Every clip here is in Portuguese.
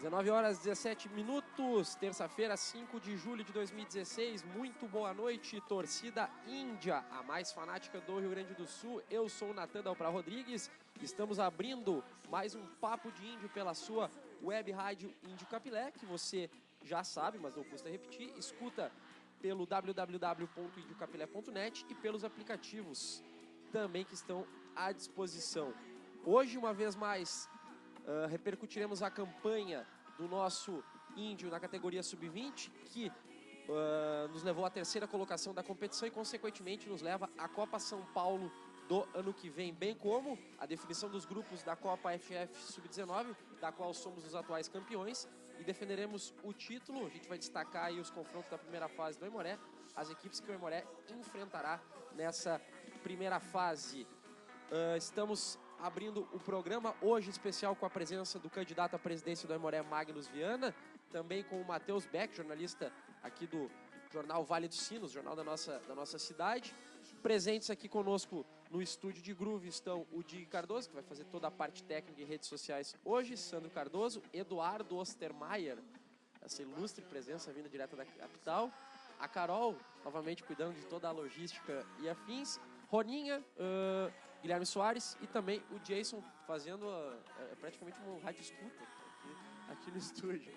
19 horas 17 minutos, terça-feira, 5 de julho de 2016. Muito boa noite, torcida Índia, a mais fanática do Rio Grande do Sul. Eu sou o Natan Dalprá Rodrigues. Estamos abrindo mais um Papo de Índio pela sua web rádio Índio Capilé, que você já sabe, mas não custa repetir. Escuta pelo www.indiocapilé.net e pelos aplicativos também que estão à disposição. Hoje, uma vez mais, repercutiremos a campanha do nosso Índio na categoria Sub-20, que nos levou à terceira colocação da competição e, consequentemente, nos leva à Copa São Paulo do ano que vem, bem como a definição dos grupos da Copa FF Sub-19, da qual somos os atuais campeões, e defenderemos o título. A gente vai destacar aí os confrontos da primeira fase do Aimoré, as equipes que o Aimoré enfrentará nessa primeira fase. Estamos abrindo o programa hoje especial com a presença do candidato à presidência do Aimoré, Magnus Viana, também com o Matheus Beck, jornalista aqui do jornal Vale dos Sinos, jornal da nossa cidade. Presentes aqui conosco no estúdio de Groove estão o Dig Cardoso, que vai fazer toda a parte técnica e redes sociais hoje, Sandro Cardoso, Eduardo Ostermaier, essa ilustre presença vindo direto da capital, a Carol, novamente cuidando de toda a logística e afins, Roninha, Guilherme Soares e também o Jason fazendo praticamente um rádio escuta aqui no estúdio.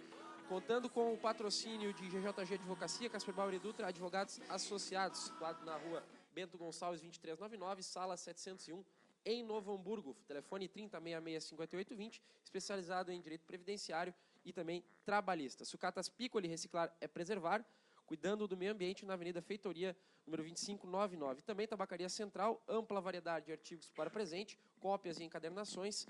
Contando com o patrocínio de GJG Advocacia, Casper Bauer e Dutra, advogados associados, situado na rua Bento Gonçalves 2399, sala 701, em Novo Hamburgo. Telefone 3066-5820, especializado em direito previdenciário e também trabalhista. Sucatas Piccoli, reciclar é preservar, cuidando do meio ambiente na Avenida Feitoria, número 2599. Também Tabacaria Central, ampla variedade de artigos para presente, cópias e encadernações,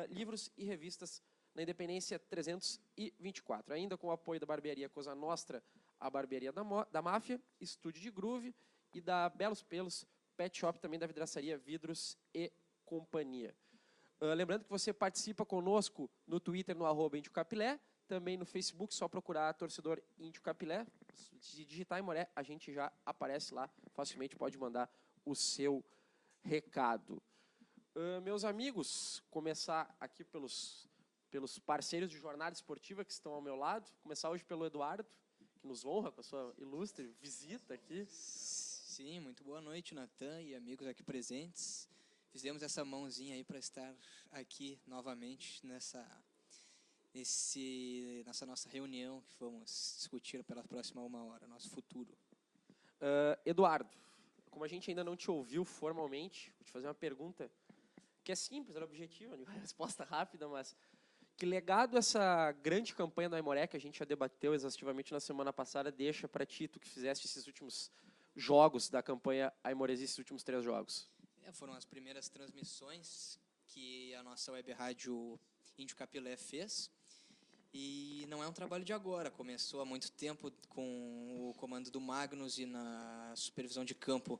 livros e revistas na Independência 324. Ainda com o apoio da barbearia Cosa Nostra, a barbearia da Máfia, Estúdio de Groove e da Belos Pelos, Pet Shop, também da vidraçaria Vidros e Companhia. Lembrando que você participa conosco no Twitter, no @IndioCapilé, também no Facebook, só procurar torcedor Índio Capilé. Se digitar Aimoré, a gente já aparece lá, facilmente pode mandar o seu recado. Meus amigos, começar aqui pelos parceiros de jornada esportiva que estão ao meu lado. Começar hoje pelo Eduardo, que nos honra com a sua ilustre visita aqui. Sim, muito boa noite, Natan e amigos aqui presentes. Fizemos essa mãozinha aí para estar aqui novamente nessa nossa reunião que vamos discutir pela próxima 1 hora, nosso futuro. Eduardo, como a gente ainda não te ouviu formalmente, vou te fazer uma pergunta que é simples, ela é objetiva, uma resposta rápida, mas que legado essa grande campanha do Aimoré, que a gente já debateu exaustivamente na semana passada, deixa para ti, tu que fizeste esses últimos jogos da campanha Aimorésista, esses últimos 3 jogos? Foram as primeiras transmissões que a nossa web rádio Índio Capilé fez. E não é um trabalho de agora, começou há muito tempo com o comando do Magnus e na supervisão de campo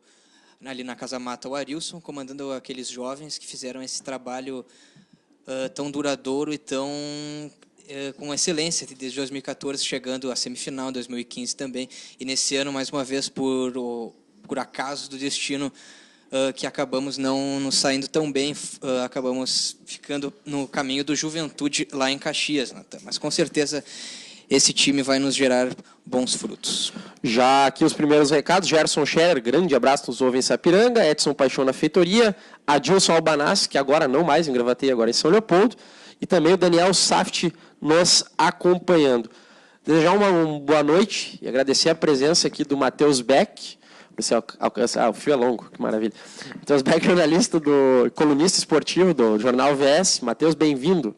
ali na Casa Mata, o Arilson, comandando aqueles jovens que fizeram esse trabalho tão duradouro e tão com excelência, desde 2014 chegando à semifinal, 2015 também, e nesse ano, mais uma vez, por acaso do destino, que acabamos não nos saindo tão bem, acabamos ficando no caminho do Juventude lá em Caxias, Natan. Mas com certeza esse time vai nos gerar bons frutos. Já aqui os primeiros recados: Gerson Scherer, grande abraço, nos ouve em Sapiranga, Edson Paixão na Feitoria, Adilson Albanaz, que agora não mais em Gravataí, agora em São Leopoldo, e também o Daniel Saft nos acompanhando. Desejar uma boa noite e agradecer a presença aqui do Matheus Beck. Você alcança, o fio é longo, que maravilha. Matheus Beck, jornalista colunista esportivo do Jornal VS. Matheus, bem-vindo.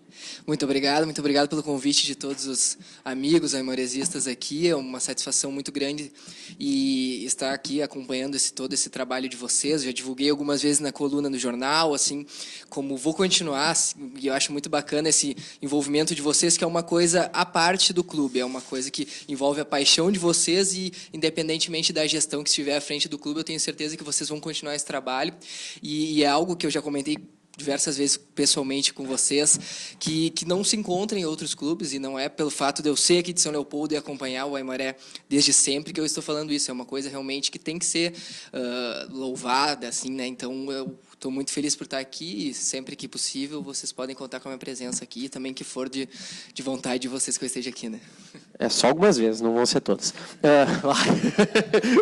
Muito obrigado pelo convite de todos os amigos aimoresistas aqui. É uma satisfação muito grande e estar aqui acompanhando todo esse trabalho de vocês. Já divulguei algumas vezes na coluna no jornal, assim como vou continuar. E eu acho muito bacana esse envolvimento de vocês, que é uma coisa à parte do clube, é uma coisa que envolve a paixão de vocês e, independentemente da gestão que estiver à frente do clube, eu tenho certeza que vocês vão continuar esse trabalho. E é algo que eu já comentei diversas vezes pessoalmente com vocês, que não se encontra em outros clubes, e não é pelo fato de eu ser aqui de São Leopoldo e acompanhar o Aimoré desde sempre que eu estou falando isso. É uma coisa realmente que tem que ser louvada, assim, né? Então, eu estou muito feliz por estar aqui e sempre que possível vocês podem contar com a minha presença aqui e também que for de vontade de vocês que eu esteja aqui, né? É só algumas vezes, não vão ser todas.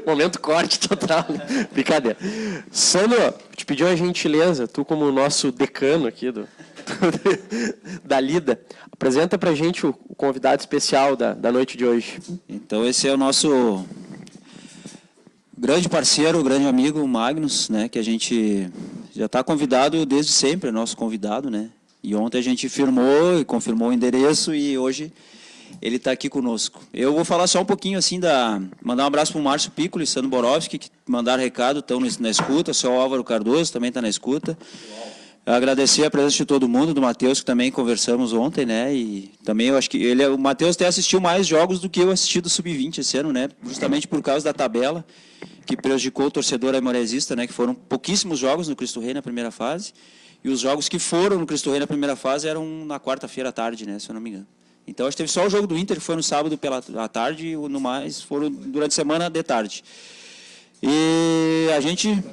Momento corte total. Brincadeira. Sandro, te pedi uma gentileza, tu como nosso decano aqui da Lida, apresenta pra gente o convidado especial da noite de hoje. Então esse é o nosso grande parceiro, grande amigo, o Magnus, né, que a gente já está convidado desde sempre, é nosso convidado, né? E ontem a gente firmou e confirmou o endereço e hoje ele está aqui conosco. Eu vou falar só um pouquinho assim mandar um abraço para o Márcio Piccoli e Sandro Borowski, que mandaram recado, estão na escuta, o seu Álvaro Cardoso também está na escuta. Agradecer a presença de todo mundo, do Matheus, que também conversamos ontem, né? E também eu acho que o Matheus até assistiu mais jogos do que eu assisti do Sub-20 esse ano, né? Justamente por causa da tabela, que prejudicou o torcedor aimorésista, né? Que foram pouquíssimos jogos no Cristo Rei na primeira fase. E os jogos que foram no Cristo Rei na primeira fase eram na quarta-feira à tarde, né? Se eu não me engano. Então, acho que teve só o jogo do Inter, que foi no sábado à tarde, e no mais foram durante a semana de tarde. E a gente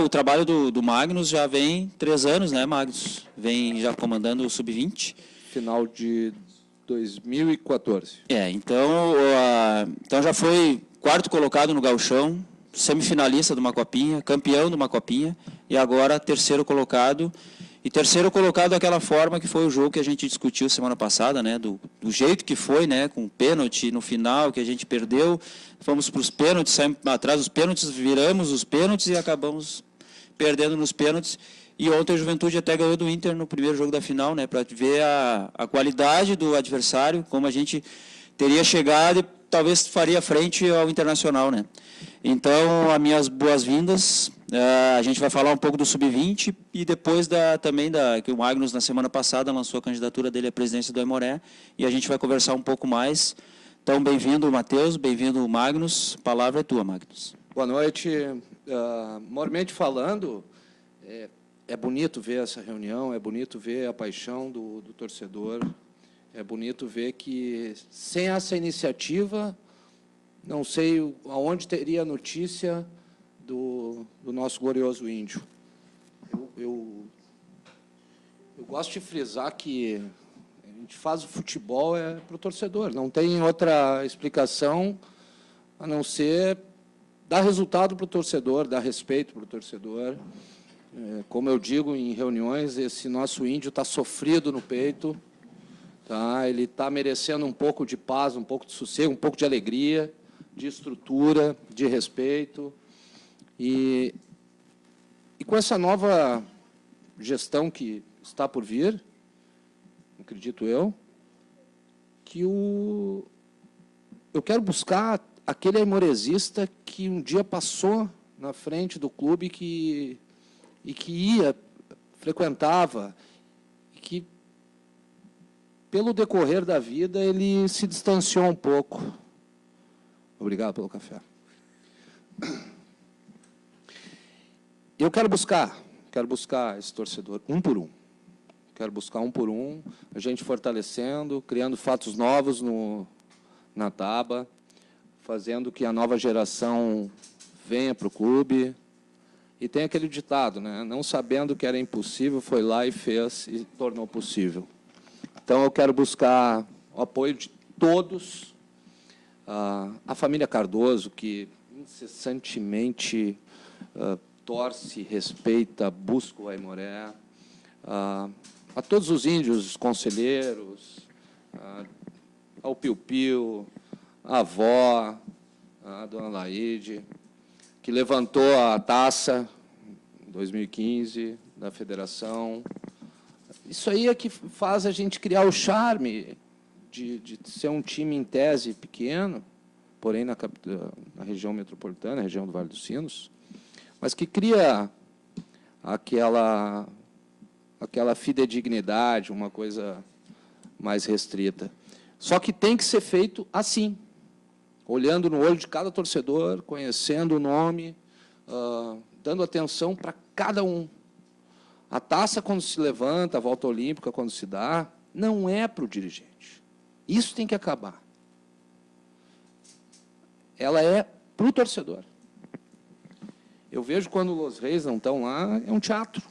o trabalho do Magnus já vem 3 anos, né, Magnus? Vem já comandando o Sub-20. Final de 2014. Então já foi 4º colocado no Gauchão, semifinalista de uma copinha, campeão de uma copinha, e agora 3º colocado. E 3º colocado daquela forma que foi o jogo que a gente discutiu semana passada, né? Do jeito que foi, né? Com pênalti no final, que a gente perdeu. Fomos para os pênaltis, saímos atrás dos pênaltis, viramos os pênaltis e acabamos perdendo nos pênaltis. E ontem a Juventude até ganhou do Inter no primeiro jogo da final, né? Para ver a qualidade do adversário, como a gente teria chegado e talvez faria frente ao Internacional, né? Então, as minhas boas-vindas. A gente vai falar um pouco do Sub-20 e depois que o Magnus, na semana passada, lançou a candidatura dele à presidência do Aimoré e a gente vai conversar um pouco mais. Então, bem-vindo, Matheus, bem-vindo, Magnus. A palavra é tua, Magnus. Boa noite. Moralmente falando, é bonito ver essa reunião, é bonito ver a paixão do torcedor, é bonito ver que, sem essa iniciativa, não sei aonde teria a notícia do nosso glorioso índio. Eu gosto de frisar que a gente faz o futebol para o torcedor, não tem outra explicação a não ser dar resultado para o torcedor, dar respeito para o torcedor. Como eu digo em reuniões, esse nosso índio está sofrido no peito, tá? Ele está merecendo um pouco de paz, um pouco de sossego, um pouco de alegria, de estrutura, de respeito. E com essa nova gestão que está por vir, acredito eu, que eu quero buscar aquele aimoresista que um dia passou na frente do clube e que ia, frequentava, e que, pelo decorrer da vida, ele se distanciou um pouco. Obrigado pelo café. Eu quero buscar esse torcedor um por um. Quero buscar um por um, a gente fortalecendo, criando fatos novos na Taba, fazendo que a nova geração venha para o clube. E tem aquele ditado, né? Não sabendo que era impossível, foi lá e fez e tornou possível. Então, eu quero buscar o apoio de todos. A família Cardoso, que incessantemente torce, respeita, busca o Aimoré, a todos os índios, os conselheiros, ao Piu-Piu, a avó, a dona Laide, que levantou a taça em 2015 da federação. Isso aí é que faz a gente criar o charme de ser um time em tese pequeno, porém na região metropolitana, região do Vale dos Sinos, mas que cria aquela fidedignidade, uma coisa mais restrita. Só que tem que ser feito assim, olhando no olho de cada torcedor, conhecendo o nome, dando atenção para cada um. A taça, quando se levanta, a volta olímpica, quando se dá, não é para o dirigente. Isso tem que acabar. Ela é para o torcedor. Eu vejo quando os Reis não estão lá, é um teatro.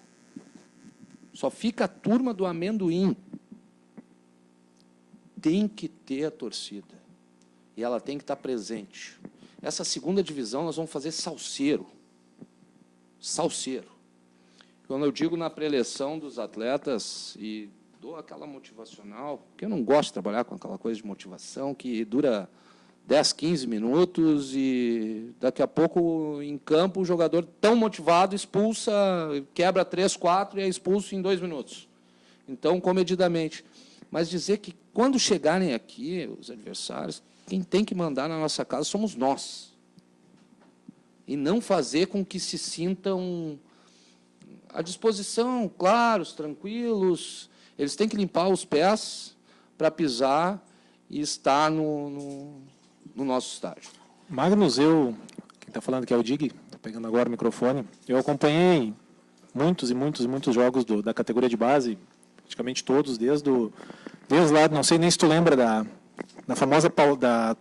Só fica a turma do amendoim. Tem que ter a torcida. E ela tem que estar presente. Essa segunda divisão nós vamos fazer salseiro. Salseiro. Quando eu digo na preleção dos atletas, e dou aquela motivacional, porque eu não gosto de trabalhar com aquela coisa de motivação que dura 10, 15 minutos e daqui a pouco, em campo, o jogador tão motivado expulsa, quebra 3, 4 e é expulso em 2 minutos. Então, comedidamente. Mas dizer que, quando chegarem aqui, os adversários, quem tem que mandar na nossa casa somos nós. E não fazer com que se sintam à disposição, claros, tranquilos. Eles têm que limpar os pés para pisar e estar no nosso estádio. Magnus, quem está falando aqui é o Dig, estou pegando agora o microfone. Eu acompanhei muitos e muitos e muitos jogos da categoria de base, praticamente todos, desde lá, não sei nem se tu lembra da famosa,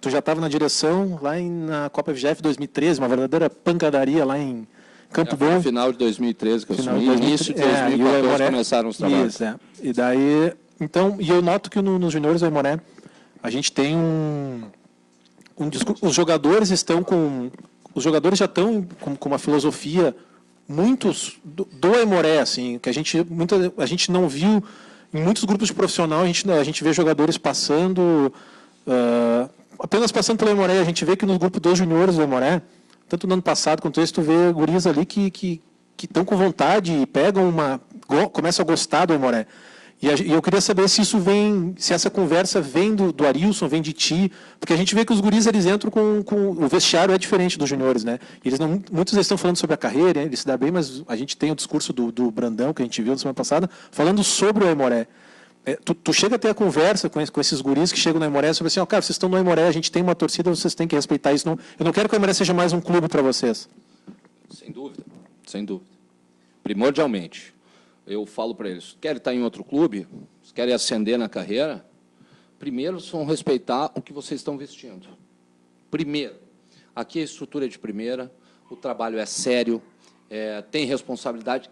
tu já estava na direção lá na Copa FGF 2013, uma verdadeira pancadaria lá em Campo Bom. No final de 2013 que eu assumi, início de 2014 começaram os trabalhos. Isso, E daí, então, e eu noto que nos juniores do Aimoré, a gente tem os jogadores já estão com uma filosofia, muitos do Aimoré, assim, que a gente não viu em muitos grupos de profissional. A gente vê jogadores passando, apenas passando pelo Aimoré. A gente vê que no grupo dos juniores do Aimoré, tanto no ano passado quanto esse, tu vê guris ali que estão com vontade e começam a gostar do Aimoré. E eu queria saber se essa conversa vem do Arilson, vem de ti, porque a gente vê que os guris eles entram o vestiário é diferente dos juniores, né? Muitos deles estão falando sobre a carreira, ele se dá bem, mas a gente tem o discurso do Brandão, que a gente viu na semana passada, falando sobre o Aimoré. Tu chega a ter a conversa com esses guris que chegam no Aimoré sobre assim, cara, vocês estão no Aimoré, a gente tem uma torcida, vocês têm que respeitar isso. Eu não quero que o Aimoré seja mais um clube para vocês. Sem dúvida, sem dúvida. Primordialmente. Eu falo para eles, querem estar em outro clube, querem ascender na carreira, primeiro vão respeitar o que vocês estão vestindo. Primeiro, aqui a estrutura é de primeira, o trabalho é sério, tem responsabilidade.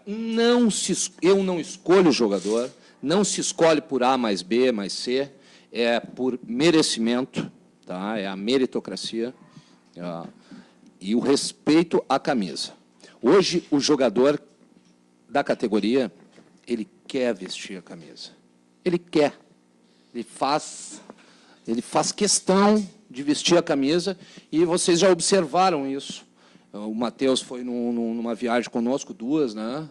Eu não escolho o jogador, não se escolhe por A mais B mais C, é por merecimento, tá? É a meritocracia e o respeito à camisa. Hoje, o jogador da categoria, ele quer vestir a camisa. Ele quer. Ele faz questão de vestir a camisa e vocês já observaram isso. O Matheus foi numa viagem conosco, 2, né?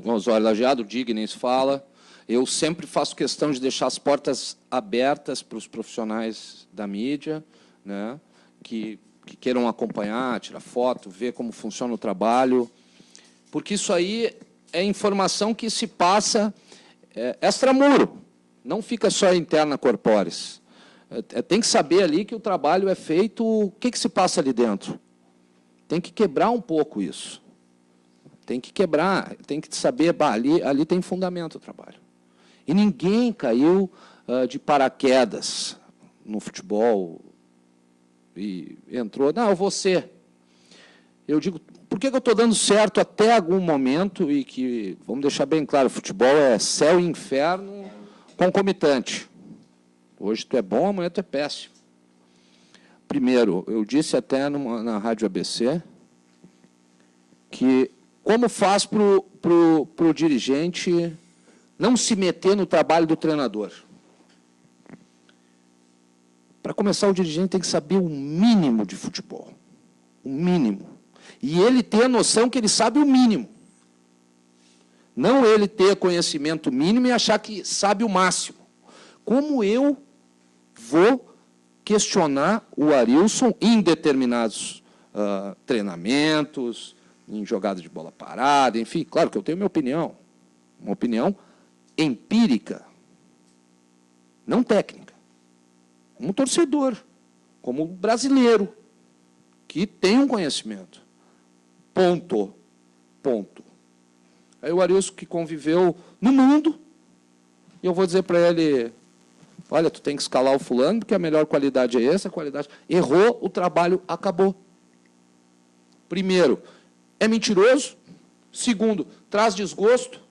O Osório Lajeado, o Dig nem se fala. Eu sempre faço questão de deixar as portas abertas para os profissionais da mídia, né? Que queiram acompanhar, tirar foto, ver como funciona o trabalho, porque isso aí é informação que se passa extramuro, não fica só interna corporis. Tem que saber ali que o trabalho é feito, o que se passa ali dentro. Tem que quebrar um pouco isso. Tem que quebrar, tem que saber, ali tem fundamento o trabalho. E ninguém caiu de paraquedas no futebol e entrou, não, você. Eu digo, por que eu estou dando certo até algum momento e que, vamos deixar bem claro, futebol é céu e inferno concomitante. Hoje tu é bom, amanhã tu é péssimo. Primeiro, eu disse até na Rádio ABC que como faz para o dirigente não se meter no trabalho do treinador. Para começar, o dirigente tem que saber o mínimo de futebol. O mínimo. E ele ter a noção que ele sabe o mínimo. Não ele ter conhecimento mínimo e achar que sabe o máximo. Como eu vou questionar o Arilson em determinados treinamentos, em jogada de bola parada, enfim, claro que eu tenho minha opinião. Uma opinião empírica, não técnica. Como torcedor, como brasileiro, que tem um conhecimento. Ponto. Aí o Arilson, que conviveu no mundo, e eu vou dizer para ele, olha, tu tem que escalar o fulano, porque a melhor qualidade é essa, a qualidade... Errou, o trabalho acabou. Primeiro, é mentiroso. Segundo, traz desgosto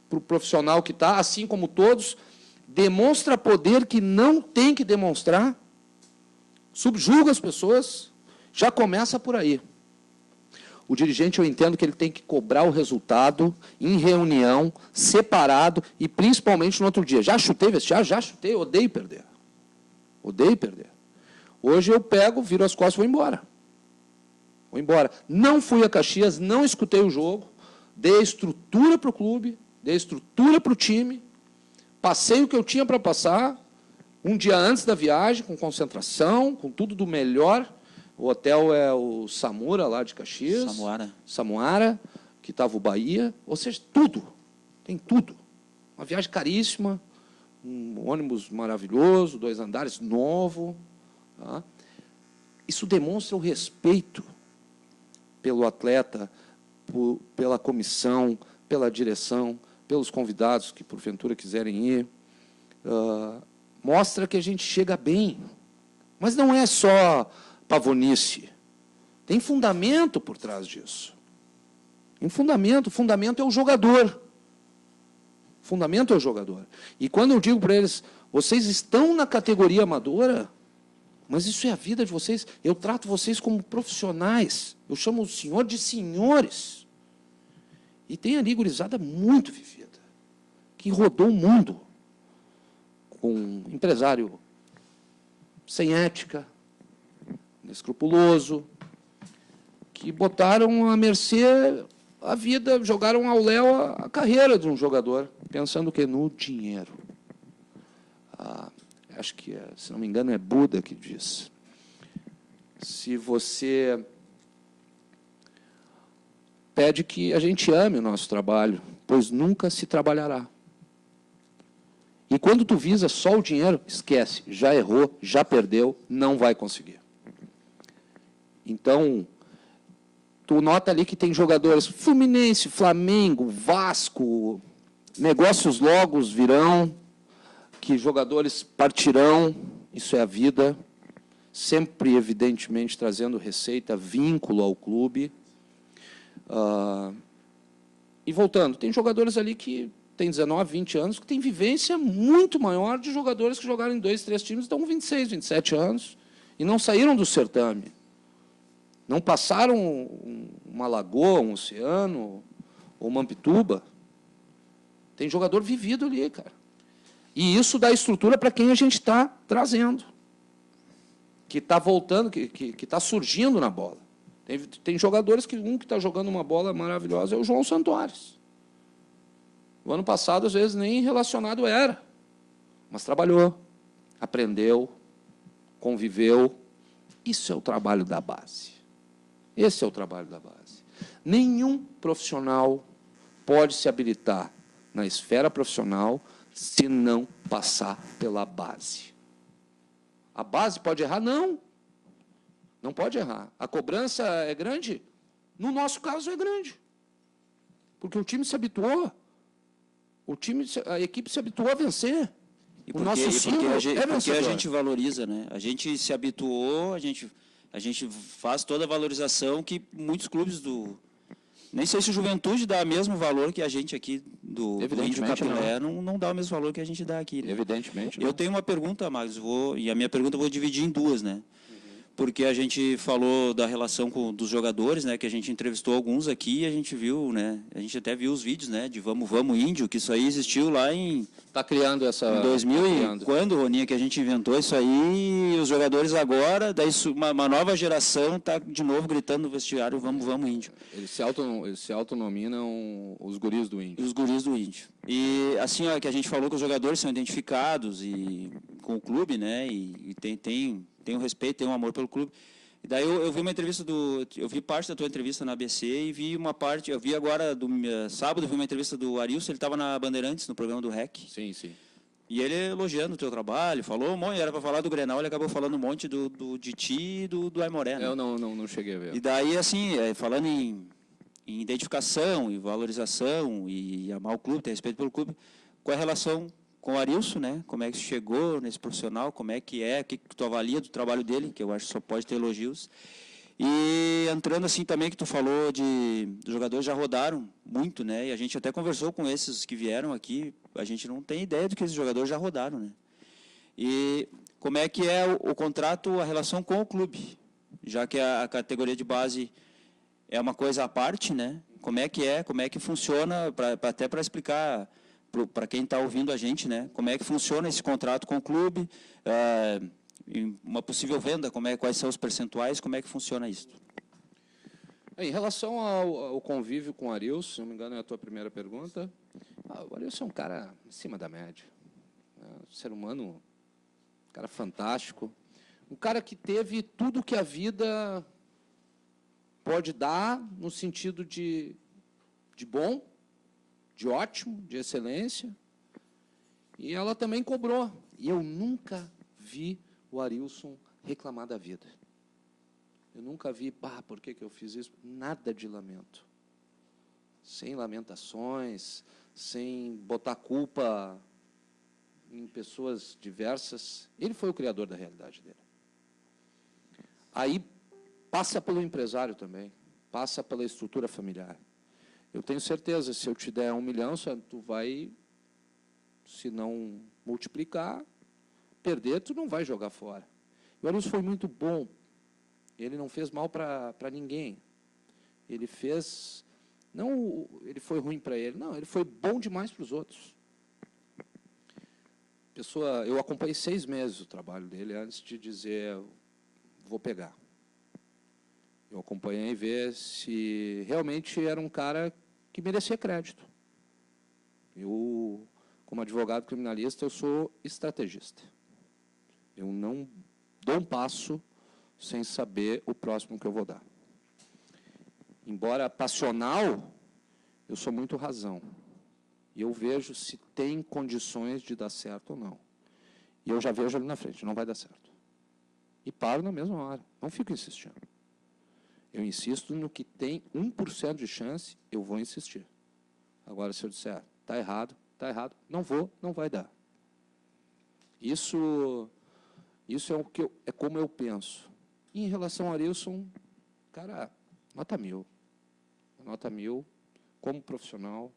para o profissional que está, assim como todos. Demonstra poder que não tem que demonstrar. Subjuga as pessoas. Já começa por aí. O dirigente, eu entendo que ele tem que cobrar o resultado em reunião, separado e principalmente no outro dia. Já chutei vestiário? Já chutei, odeio perder. Odeio perder. Hoje eu pego, viro as costas e vou embora. Vou embora. Não fui a Caxias, não escutei o jogo, dei estrutura para o clube, dei estrutura para o time, passei o que eu tinha para passar, um dia antes da viagem, com concentração, com tudo do melhor. O hotel é o Samura, lá de Caxias. Samuara, que estava o Bahia. Ou seja, tudo. Tem tudo. Uma viagem caríssima, um ônibus maravilhoso, 2 andares, novo. Tá? Isso demonstra o respeito pelo atleta, pela comissão, pela direção, pelos convidados que, porventura, quiserem ir. Mostra que a gente chega bem. Mas não é só pavonice. Tem fundamento por trás disso. Tem fundamento. O fundamento é o jogador. O fundamento é o jogador. E quando eu digo para eles, vocês estão na categoria amadora, mas isso é a vida de vocês. Eu trato vocês como profissionais. Eu chamo o senhor de senhores. E tem ali gurizada muito vivida, que rodou o mundo com um empresário sem ética, escrupuloso, que botaram à mercê a vida, jogaram ao léu a carreira de um jogador, pensando que no dinheiro. Acho que, se não me engano, é Buda que diz. Se você pede que a gente ame o nosso trabalho, pois nunca se trabalhará. E quando tu visa só o dinheiro, esquece, já errou, já perdeu, não vai conseguir. Então, tu nota ali que tem jogadores Fluminense, Flamengo, Vasco, negócios logos virão, que jogadores partirão, isso é a vida, sempre, evidentemente, trazendo receita, vínculo ao clube. E voltando, tem jogadores ali que têm 19, 20 anos, que têm vivência muito maior de jogadores que jogaram em 2, 3 times, estão com 26, 27 anos, e não saíram do certame. Não passaram uma lagoa, um oceano, ou uma Mampituba. Tem jogador vivido ali, cara. E isso dá estrutura para quem a gente está trazendo. Que está voltando, que está surgindo na bola. Tem jogadores que um que está jogando uma bola maravilhosa é o João Santuários. O ano passado, às vezes, nem relacionado era. Mas trabalhou, aprendeu, conviveu. Isso é o trabalho da base. Esse é o trabalho da base. Nenhum profissional pode se habilitar na esfera profissional se não passar pela base. A base pode errar? Não. Não pode errar. A cobrança é grande? No nosso caso, é grande. Porque o time se habituou. A equipe se habituou a vencer. E porque a gente valoriza, né? A gente se habituou, a gente faz toda a valorização que muitos clubes do... Nem sei se o Juventude dá o mesmo valor que a gente aqui do Índio Capilé, não dá o mesmo valor que a gente dá aqui. Né? Evidentemente não. Eu tenho uma pergunta, Marcos, e a minha pergunta eu vou dividir em duas, né? Porque a gente falou da relação dos jogadores, né? Que a gente entrevistou alguns aqui e a gente viu, né? A gente até viu os vídeos, né? De Vamos Índio, que isso aí existiu lá em... Está criando essa... Em 2000 quando, Roninha, que a gente inventou isso aí, e os jogadores agora, daí uma nova geração está de novo gritando no vestiário, Vamos Índio. Eles se autonominam os guris do Índio. Os guris do Índio. E assim, ó, que a gente falou que os jogadores são identificados com o clube, né? E tem um respeito, tem um amor pelo clube. E daí eu vi uma entrevista eu vi parte da tua entrevista na ABC e vi uma parte, eu vi agora, sábado, vi uma entrevista do Arilson, ele estava na Bandeirantes, no programa do REC. Sim, sim. E ele elogiando o teu trabalho, falou um monte, era para falar do Grenal, ele acabou falando um monte de ti e do Aimoré. Né? Eu não cheguei a ver. E daí, assim, falando em identificação e valorização e amar o clube, ter respeito pelo clube, qual é a relação com o Arilson, né? Como é que chegou nesse profissional, como é que o que tu avalia do trabalho dele, que eu acho que só pode ter elogios. E entrando assim também que tu falou os jogadores já rodaram muito, né? E a gente até conversou com esses que vieram aqui, a gente não tem ideia do que esses jogadores já rodaram, né? E como é que é o contrato, a relação com o clube? Já que a categoria de base é uma coisa à parte, né? Como é que funciona, até para explicar para quem está ouvindo a gente, né? Como é que funciona esse contrato com o clube, uma possível venda, quais são os percentuais, como é que funciona isso? Em relação ao convívio com o Arilson, se não me engano é a tua primeira pergunta, o Arilson é um cara acima da média, né? Um ser humano, um cara fantástico, um cara que teve tudo que a vida pode dar no sentido de bom, de ótimo, de excelência, e ela também cobrou. E eu nunca vi o Arilson reclamar da vida. Eu nunca vi, por que eu fiz isso? Nada de lamento. Sem lamentações, sem botar culpa em pessoas diversas. Ele foi o criador da realidade dele. Aí passa pelo empresário também, passa pela estrutura familiar. Eu tenho certeza, se eu te der 1 milhão, tu vai, se não multiplicar, perder, tu não vai jogar fora. O Arilson foi muito bom. Ele não fez mal para ninguém. Ele fez... Não ele foi ruim para ele, não, ele foi bom demais para os outros. Eu acompanhei 6 meses o trabalho dele antes de dizer, vou pegar. Eu acompanhei ver se realmente era um cara que merecia crédito. Eu, como advogado criminalista, eu sou estrategista. Eu não dou um passo sem saber o próximo que eu vou dar. Embora passional, eu sou muito razão. E eu vejo se tem condições de dar certo ou não. E eu já vejo ali na frente, não vai dar certo. E paro na mesma hora, não fico insistindo. Eu insisto no que tem 1% de chance, eu vou insistir. Agora, se eu disser, está errado, não vou, não vai dar. Isso é como eu penso. E em relação ao Arilson, cara, nota 1000. Nota 1000 como profissional,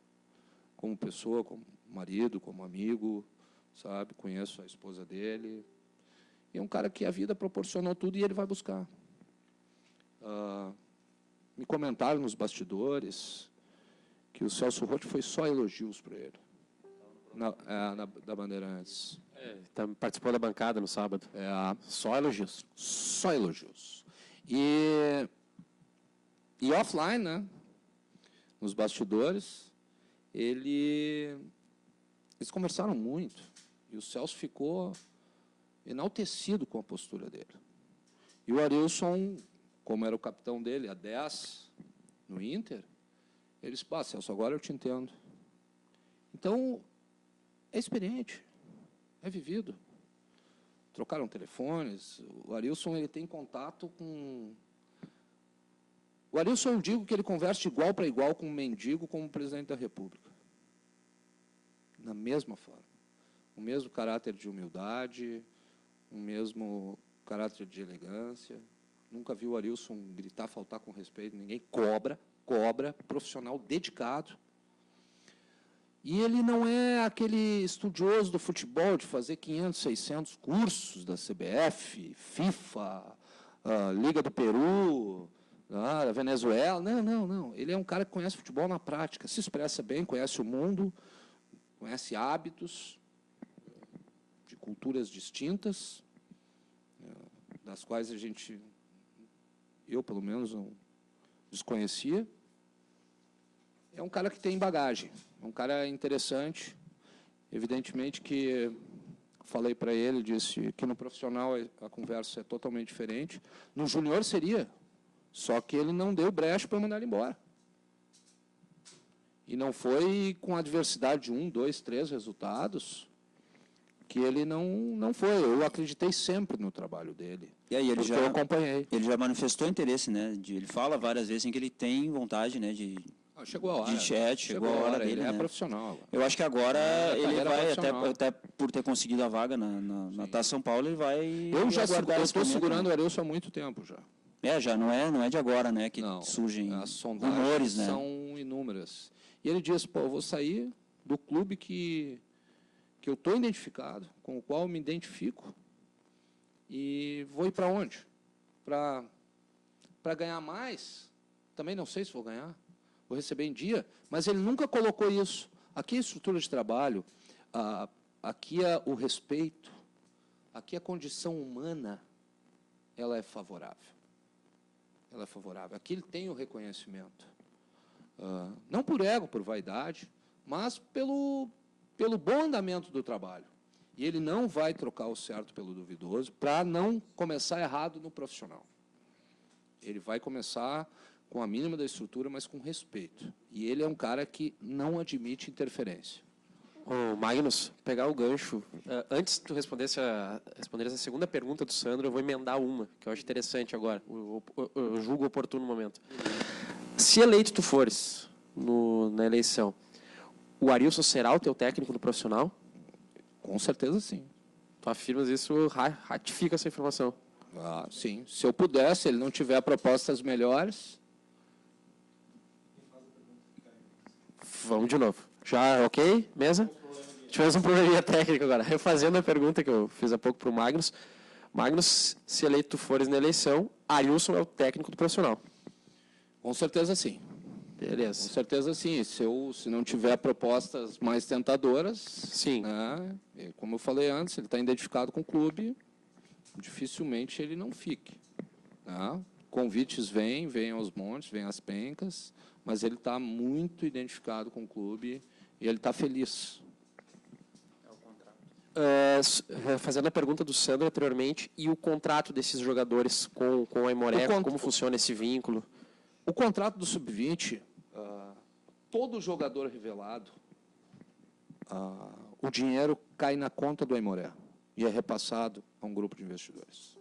como pessoa, como marido, como amigo, sabe? Conheço a esposa dele. E é um cara que a vida proporcionou tudo e ele vai buscar. Me comentaram nos bastidores que o Celso Roth foi só elogios para ele. Da Bandeirantes. Participou da bancada no sábado. Só elogios. Só elogios. E offline, né? Nos bastidores, eles conversaram muito. E o Celso ficou enaltecido com a postura dele. E o Arilson, como era o capitão dele, a 10, no Inter, ele disse, Celso, agora eu te entendo. Então, é experiente, é vivido. Trocaram telefones, o Arilson ele tem contato com... O Arilson, eu digo que ele conversa de igual para igual com um mendigo, como o presidente da República. Na mesma forma. O mesmo caráter de humildade, o mesmo caráter de elegância. Nunca vi o Arilson gritar, faltar com respeito. Ninguém cobra, profissional dedicado. E ele não é aquele estudioso do futebol de fazer 500, 600 cursos da CBF, FIFA, Liga do Peru, da Venezuela. Não. Ele é um cara que conhece futebol na prática, se expressa bem, conhece o mundo, conhece hábitos de culturas distintas, das quais eu, pelo menos, não desconhecia. É um cara que tem bagagem, é um cara interessante. Evidentemente que falei para ele, disse que no profissional a conversa é totalmente diferente. No júnior seria, só que ele não deu brecha para mandar ele embora. E não foi com a adversidade de 1, 2, 3 resultados que ele não foi. Eu acreditei sempre no trabalho dele. E aí ele eu acompanhei. Ele já manifestou interesse, né? Ele fala várias vezes em que ele tem vontade, né? Chegou a hora. Chegou a hora dele, ele é né? profissional agora. Eu acho que agora ele vai, até profissional. por ter conseguido a vaga na Taça São Paulo, ele vai Eu aguardar esse estou momento, segurando né? o Arilson há muito tempo já. Já não é de agora, né, que Não, surgem as sondagens rumores, né? são inúmeras. E ele diz, pô, eu vou sair do clube que eu estou identificado, com o qual eu me identifico, e vou ir para onde? Para ganhar mais? Também não sei se vou ganhar. Vou receber em dia, mas ele nunca colocou isso. Aqui é a estrutura de trabalho, aqui é o respeito, aqui a condição humana, ela é favorável. Ela é favorável. Aqui ele tem o reconhecimento. Não por ego, por vaidade, mas pelo bom andamento do trabalho. E ele não vai trocar o certo pelo duvidoso para não começar errado no profissional. Ele vai começar com a mínima da estrutura, mas com respeito. E ele é um cara que não admite interferência. Ô, Magnus, pegar o gancho. Antes de tu responderes a segunda pergunta do Sandro, eu vou emendar uma, que eu acho interessante agora. Eu julgo oportuno no momento. Se eleito tu fores na eleição, o Arilson será o teu técnico do profissional? Com certeza, sim. Tu afirmas isso, ratifica essa informação. Sim. Se eu puder, se ele não tiver propostas melhores... Vamos de novo. Já, ok? Mesa? Tivemos um probleminha técnico agora. Refazendo a pergunta que eu fiz há pouco para o Magnus. Magnus, se eleito tu fores na eleição, Arilson é o técnico do profissional. Com certeza, sim. Beleza. Com certeza, sim. Se não tiver propostas mais tentadoras... Sim. Né, como eu falei antes, ele está identificado com o clube, dificilmente ele não fique. Né? Convites vêm aos montes, vêm às pencas, mas ele está muito identificado com o clube e ele está feliz. Fazendo a pergunta do Sandro anteriormente, e o contrato desses jogadores com a Aimoré, como funciona esse vínculo? O contrato do Sub-20, todo jogador revelado, o dinheiro cai na conta do Aimoré e é repassado a um grupo de investidores.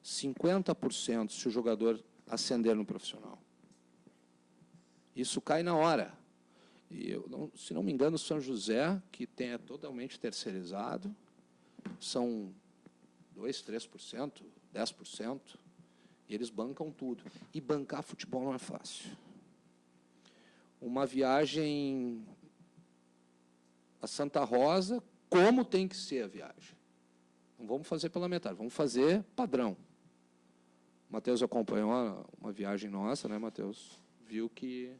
50% se o jogador ascender no profissional. Isso cai na hora. E se não me engano, o São José, que é totalmente terceirizado, são 2%, 3%, 10%, e eles bancam tudo. E bancar futebol não é fácil. Uma viagem a Santa Rosa, como tem que ser a viagem? Não vamos fazer pela metade, vamos fazer padrão. O Matheus acompanhou uma viagem nossa, né, Matheus? Viu que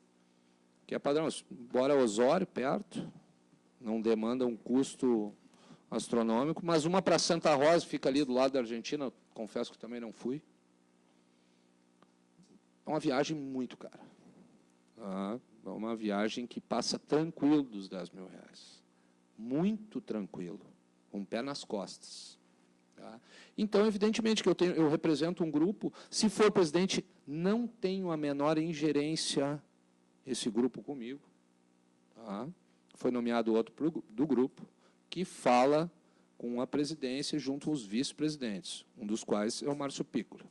é padrão. Embora Osório, perto, não demanda um custo astronômico, mas uma para Santa Rosa, fica ali do lado da Argentina, confesso que também não fui. É uma viagem muito cara. É uma viagem que passa tranquilo dos R$10.000. Muito tranquilo, com o pé nas costas. Então, evidentemente, que eu represento um grupo, se for presidente, não tenho a menor ingerência esse grupo comigo. Foi nomeado outro do grupo, que fala com a presidência junto aos vice-presidentes, um dos quais é o Márcio Pícola.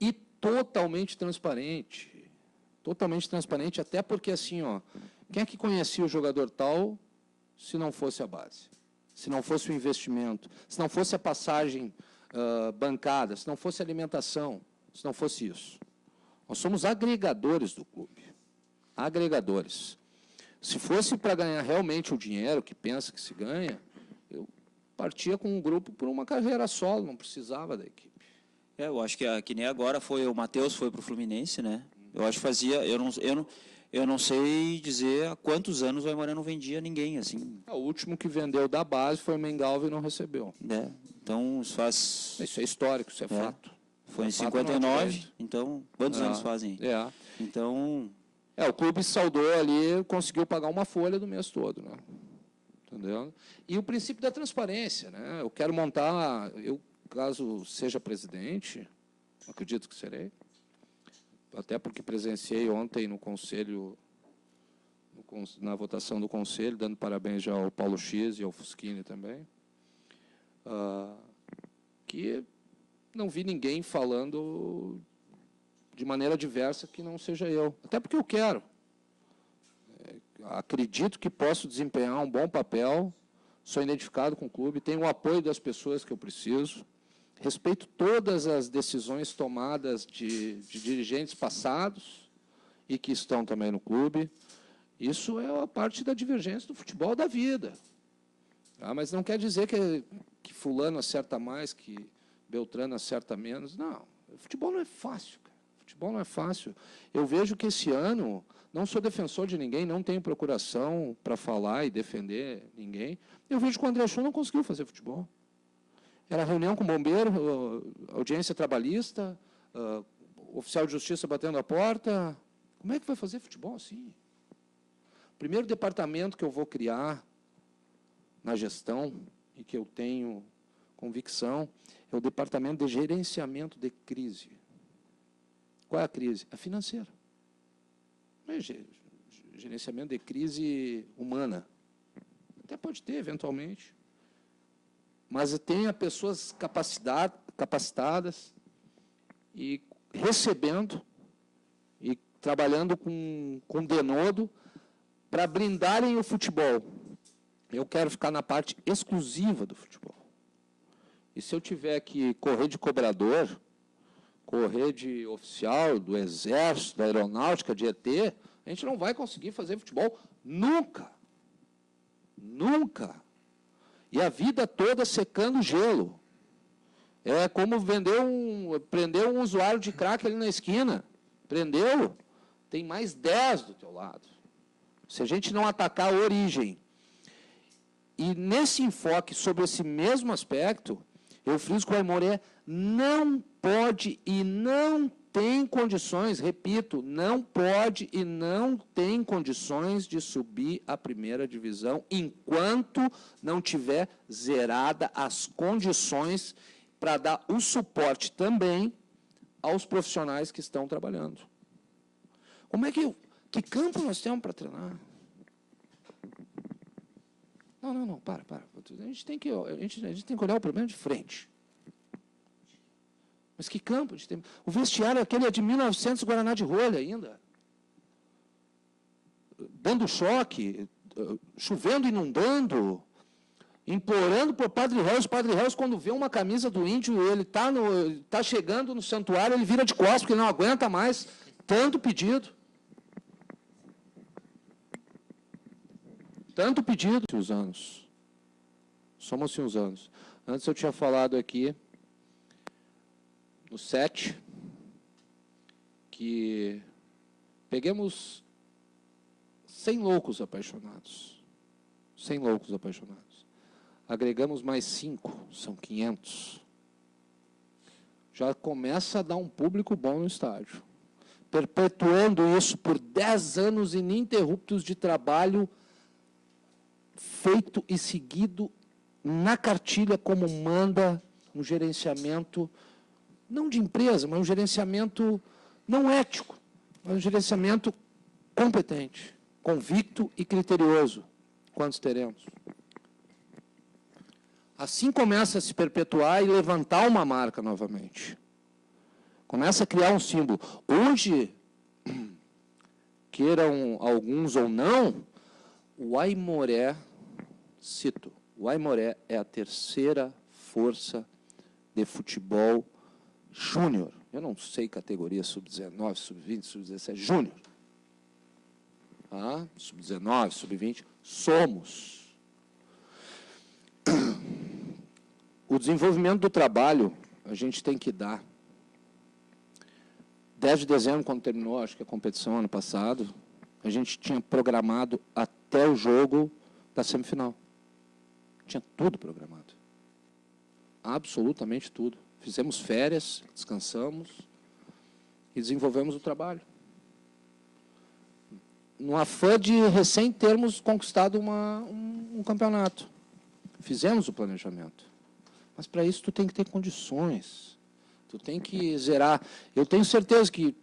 E totalmente transparente, até porque, assim, quem é que conhecia o jogador tal se não fosse a base? Se não fosse o investimento, se não fosse a passagem bancada, se não fosse a alimentação, se não fosse isso. Nós somos agregadores do clube. Agregadores. Se fosse para ganhar realmente o dinheiro que pensa que se ganha, eu partia com um grupo por uma carreira solo, não precisava da equipe. Eu acho que nem agora foi o Matheus foi para o Fluminense, né? Eu acho que fazia, eu não sei dizer há quantos anos o Aimoré não vendia ninguém assim. O último que vendeu da base foi o Mengalva e não recebeu. Então isso faz. Isso é histórico, isso é fato. Foi em 59, então quantos anos fazem? Então o clube saudou ali, conseguiu pagar uma folha do mês todo, né? Entendeu? E o princípio da transparência, né? Eu quero montar, caso seja presidente, acredito que serei, até porque presenciei ontem no conselho, na votação do conselho, dando parabéns já ao Paulo X e ao Fuschini também, que não vi ninguém falando de maneira diversa que não seja eu. Até porque eu quero. Acredito que posso desempenhar um bom papel, sou identificado com o clube, tenho o apoio das pessoas que eu preciso, respeito todas as decisões tomadas de dirigentes passados e que estão também no clube. Isso é a parte da divergência do futebol da vida. Ah, mas não quer dizer que fulano acerta mais, que Beltrano acerta menos. Não, futebol não é fácil, cara. Futebol não é fácil. Eu vejo que esse ano, não sou defensor de ninguém, não tenho procuração para falar e defender ninguém. Eu vejo que o André Chu não conseguiu fazer futebol. Era reunião com bombeiro, audiência trabalhista, oficial de justiça batendo a porta. Como é que vai fazer futebol assim? O primeiro departamento que eu vou criar na gestão e que eu tenho convicção é o departamento de gerenciamento de crise. Qual é a crise? A financeira. Não é gerenciamento de crise humana. Até pode ter, eventualmente. Mas tenha pessoas capacitadas e recebendo e trabalhando com denodo para blindarem o futebol. Eu quero ficar na parte exclusiva do futebol. E se eu tiver que correr de cobrador, correr de oficial do Exército, da Aeronáutica, de ET, a gente não vai conseguir fazer futebol nunca. Nunca. E a vida toda secando gelo. É como prender um usuário de crack ali na esquina. Prendeu, tem mais 10 do teu lado. Se a gente não atacar a origem. E nesse enfoque sobre esse mesmo aspecto, eu friso que o Aimoré não pode e não tem condições, repito, não pode e não tem condições de subir à primeira divisão enquanto não tiver zerada as condições para dar o suporte também aos profissionais que estão trabalhando. Como é que campo nós temos para treinar? Não, para. A gente tem que olhar o problema de frente. Mas que campo a gente tem? O vestiário aquele é de 1900 Guaraná de rolha ainda. Dando choque, chovendo, inundando, implorando por Padre Reus. Padre Reus, quando vê uma camisa do Índio, ele tá chegando no santuário, ele vira de costas, porque ele não aguenta mais tanto pedido. Tanto pedido. Os anos. Somos-se uns anos. Antes eu tinha falado aqui, no 7, que peguemos 100 loucos apaixonados. 100 loucos apaixonados. Agregamos mais 5, são 500. Já começa a dar um público bom no estádio. Perpetuando isso por 10 anos ininterruptos de trabalho feito e seguido na cartilha como manda um gerenciamento, não de empresa, mas um gerenciamento não ético, mas um gerenciamento competente, convicto e criterioso. Quantos teremos? Assim começa a se perpetuar e levantar uma marca novamente. Começa a criar um símbolo. Hoje, queiram alguns ou não, o Aimoré, cito, o Aimoré é a terceira força de futebol júnior. Eu não sei categoria sub-19, sub-20, sub-17, júnior. Sub-19, sub-20, somos. O desenvolvimento do trabalho, a gente tem que dar. 10 de dezembro, quando terminou, acho que a competição ano passado, a gente tinha programado até o jogo da semifinal. Tinha tudo programado. Absolutamente tudo. Fizemos férias, descansamos e desenvolvemos o trabalho. No afã de recém termos conquistado um campeonato. Fizemos o planejamento. Mas para isso tu tem que ter condições. Tu tem que zerar. Eu tenho certeza que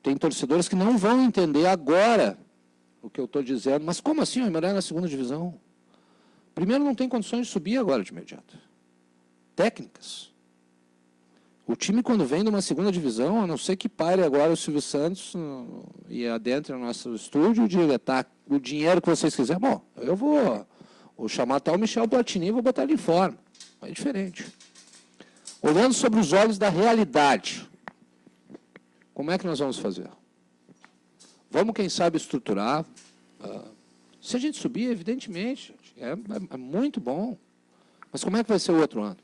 tem torcedores que não vão entender agora o que eu estou dizendo. Mas como assim o Aimoré na segunda divisão? Primeiro, não tem condições de subir agora de imediato. Técnicas. O time, quando vem de uma segunda divisão, a não ser que pare agora o Silvio Santos e adentre no nosso estúdio e diga, tá, o dinheiro que vocês quiserem, bom, eu vou chamar até o Michel Platini e vou botar ele em forma. É diferente. Olhando sobre os olhos da realidade, como é que nós vamos fazer? Vamos, quem sabe, estruturar. Se a gente subir, evidentemente, é muito bom. Mas como é que vai ser o outro ano?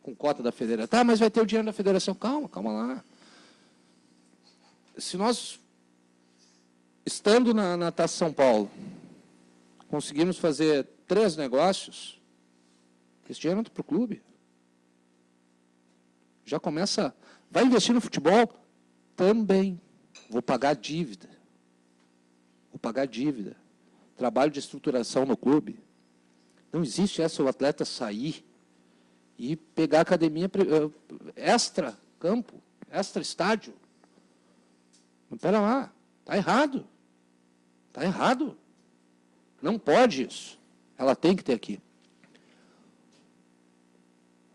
Com cota da federação. Tá, mas vai ter o dinheiro da federação. Calma lá. Se nós, estando na Taça São Paulo, conseguimos fazer 3 negócios, esse dinheiro entra para o clube. Já começa... Vai investir no futebol? Também. Vou pagar dívida. Trabalho de estruturação no clube. Não existe essa, o atleta sair e pegar a academia extra campo, extra estádio. Mas espera lá, está errado. Está errado. Não pode isso. Ela tem que ter aqui.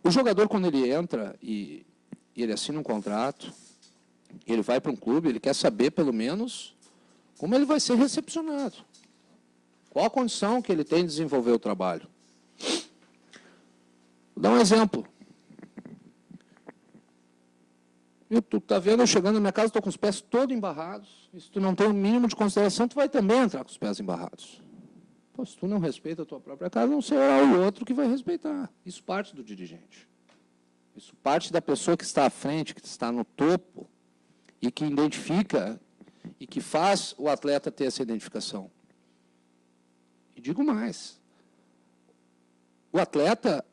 O jogador, quando ele entra e ele assina um contrato, ele vai para um clube, ele quer saber, pelo menos, como ele vai ser recepcionado. Qual a condição que ele tem de desenvolver o trabalho. Vou dar um exemplo. Tu está vendo, eu chegando na minha casa, estou com os pés todos embarrados. E se tu não tem o mínimo de consideração, tu vai também entrar com os pés embarrados. Pô, se tu não respeita a tua própria casa, não será o outro que vai respeitar. Isso parte do dirigente. Isso parte da pessoa que está à frente, que está no topo, e que identifica e que faz o atleta ter essa identificação. E digo mais. O atleta,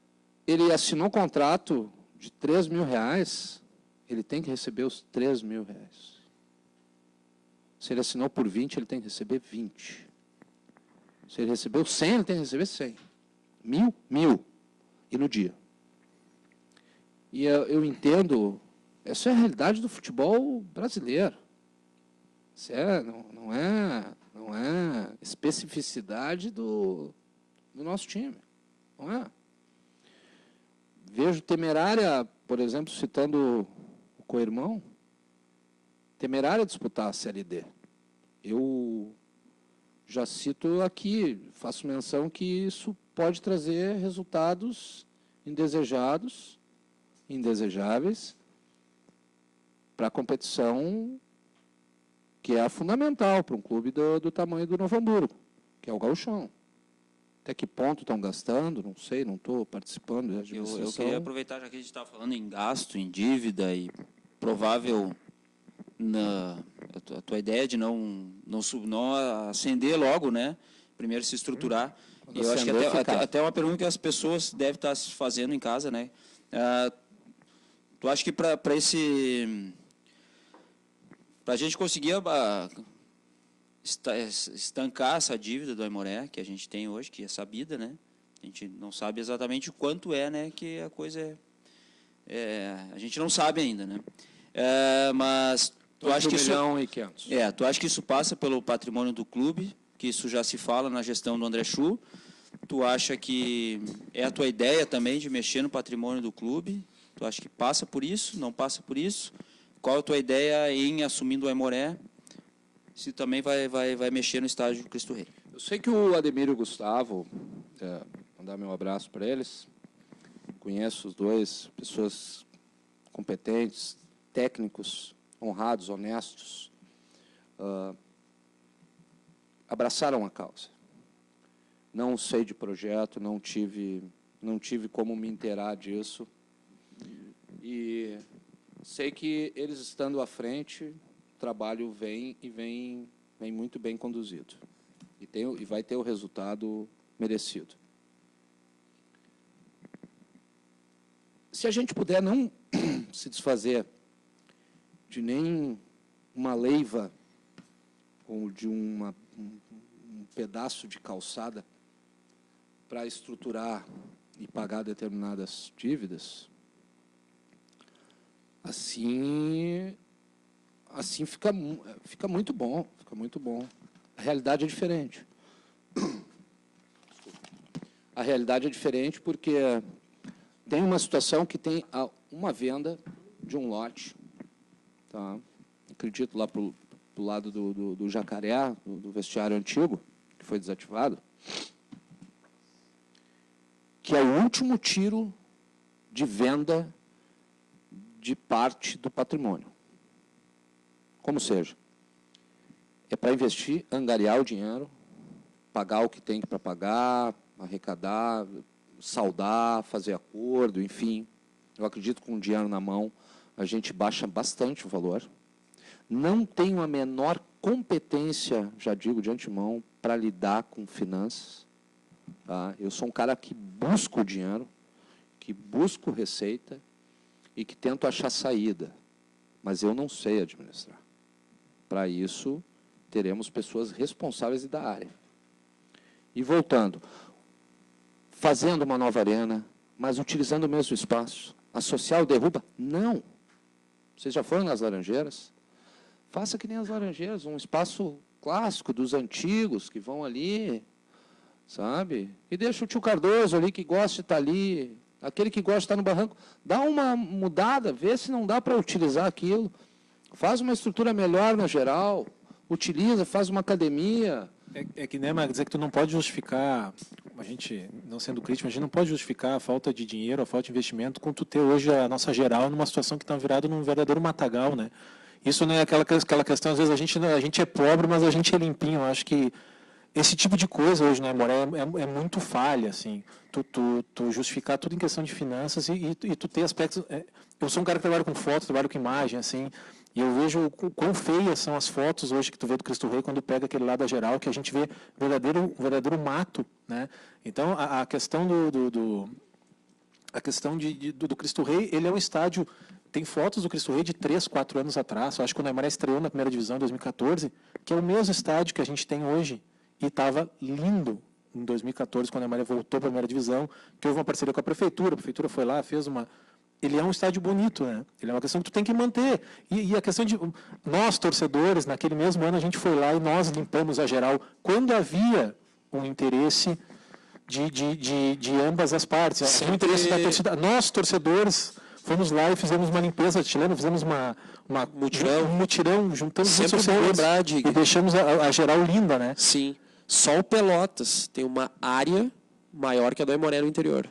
ele assinou um contrato de R$3.000, ele tem que receber os R$3.000. Se ele assinou por 20, ele tem que receber 20. Se ele recebeu 100, ele tem que receber 100. 1.000. E no dia. E eu entendo, essa é a realidade do futebol brasileiro. Isso não é especificidade do nosso time. Não é? Vejo Temerária, por exemplo, citando o co-irmão, Temerária disputar a Série D. Eu já cito aqui, faço menção que isso pode trazer resultados indesejados, indesejáveis, para a competição que é a fundamental para um clube do tamanho do Novo Hamburgo, que é o Gauchão. Até que ponto estão gastando, não sei, não estou participando da administração. Eu queria aproveitar, já que a gente está falando em gasto, em dívida e provável a tua ideia de não acender logo, né? Primeiro se estruturar. E eu acho que até uma pergunta que as pessoas devem estar se fazendo em casa, né? Tu acha que para a gente conseguir estancar essa dívida do Aimoré que a gente tem hoje, que é sabida, né? A gente não sabe exatamente o quanto né? Que a coisa a gente não sabe ainda, né? Mas tu acha que isso tu acha que isso passa pelo patrimônio do clube, que isso já se fala na gestão do André Chu? Tu acha que é a tua ideia também de mexer no patrimônio do clube? Tu acha que passa por isso? Não passa por isso? Qual a tua ideia em assumindo o Aimoré? Se também vai mexer no estádio Cristo Rei? Eu sei que o Ademir e o Gustavo, mandar meu abraço para eles, conheço os dois, pessoas competentes, técnicos, honrados, honestos, abraçaram a causa. Não sei de projeto, não tive como me inteirar disso. E sei que eles estando à frente, o trabalho vem muito bem conduzido. E vai ter o resultado merecido. Se a gente puder não se desfazer de nem uma leiva ou de um pedaço de calçada para estruturar e pagar determinadas dívidas, assim fica muito bom, A realidade é diferente. A realidade é diferente porque tem uma situação que tem uma venda de um lote, tá? Acredito lá para o lado do Jacaré, do vestiário antigo, que foi desativado, que é o último tiro de venda de parte do patrimônio. Como seja. É para investir, angariar o dinheiro, pagar o que tem para pagar, arrecadar, saldar, fazer acordo, enfim. Eu acredito que com o dinheiro na mão a gente baixa bastante o valor. Não tenho a menor competência, já digo de antemão, para lidar com finanças. Tá? Eu sou um cara que busco dinheiro, que busco receita e que tento achar saída. Mas eu não sei administrar. Para isso, teremos pessoas responsáveis da área. E voltando, fazendo uma nova arena, mas utilizando o mesmo espaço. A Social derruba? Não. Vocês já foram nas Laranjeiras? Faça que nem as Laranjeiras, um espaço clássico dos antigos que vão ali, sabe? E deixa o tio Cardoso ali que gosta de estar ali, aquele que gosta de estar no barranco, dá uma mudada, vê se não dá para utilizar aquilo. Faz uma estrutura melhor na geral, utiliza, faz uma academia. É que, né, Mag, dizer que tu não pode justificar, a gente, não sendo crítico, a gente não pode justificar a falta de dinheiro, a falta de investimento, com tu ter hoje a nossa geral numa situação que está virada num verdadeiro matagal, né? Isso não é aquela questão, às vezes a gente é pobre, mas a gente é limpinho. Eu acho que esse tipo de coisa hoje, né, Moré, é muito falha, assim. Tu justificar tudo em questão de finanças e tu ter aspectos... eu sou um cara que trabalha com foto, trabalho com imagem, assim, e eu vejo quão feias são as fotos hoje que tu vê do Cristo Rei quando pega aquele lado da geral, que a gente vê verdadeiro mato, né? Então, a questão do Cristo Rei, ele é um estádio... Tem fotos do Cristo Rei de 3, 4 anos atrás. Eu acho que o Aimoré estreou na primeira divisão em 2014, que é o mesmo estádio que a gente tem hoje. E estava lindo em 2014, quando a Aimoré voltou para a primeira divisão, que houve uma parceria com a prefeitura foi lá, fez uma... Ele é um estádio bonito, né? Ele é uma questão que tu tem que manter. E a questão de... Nós, torcedores, naquele mesmo ano, a gente foi lá e nós limpamos a geral. Quando havia um interesse de ambas as partes. Sempre... O interesse da torcida. Nós, torcedores... Fomos lá e fizemos uma limpeza chilena, fizemos um mutirão, juntamos Sempre os bom torcedores lembrar de... e deixamos a geral linda, né? Sim. Só o Pelotas tem uma área maior que a do Aimoré no interior.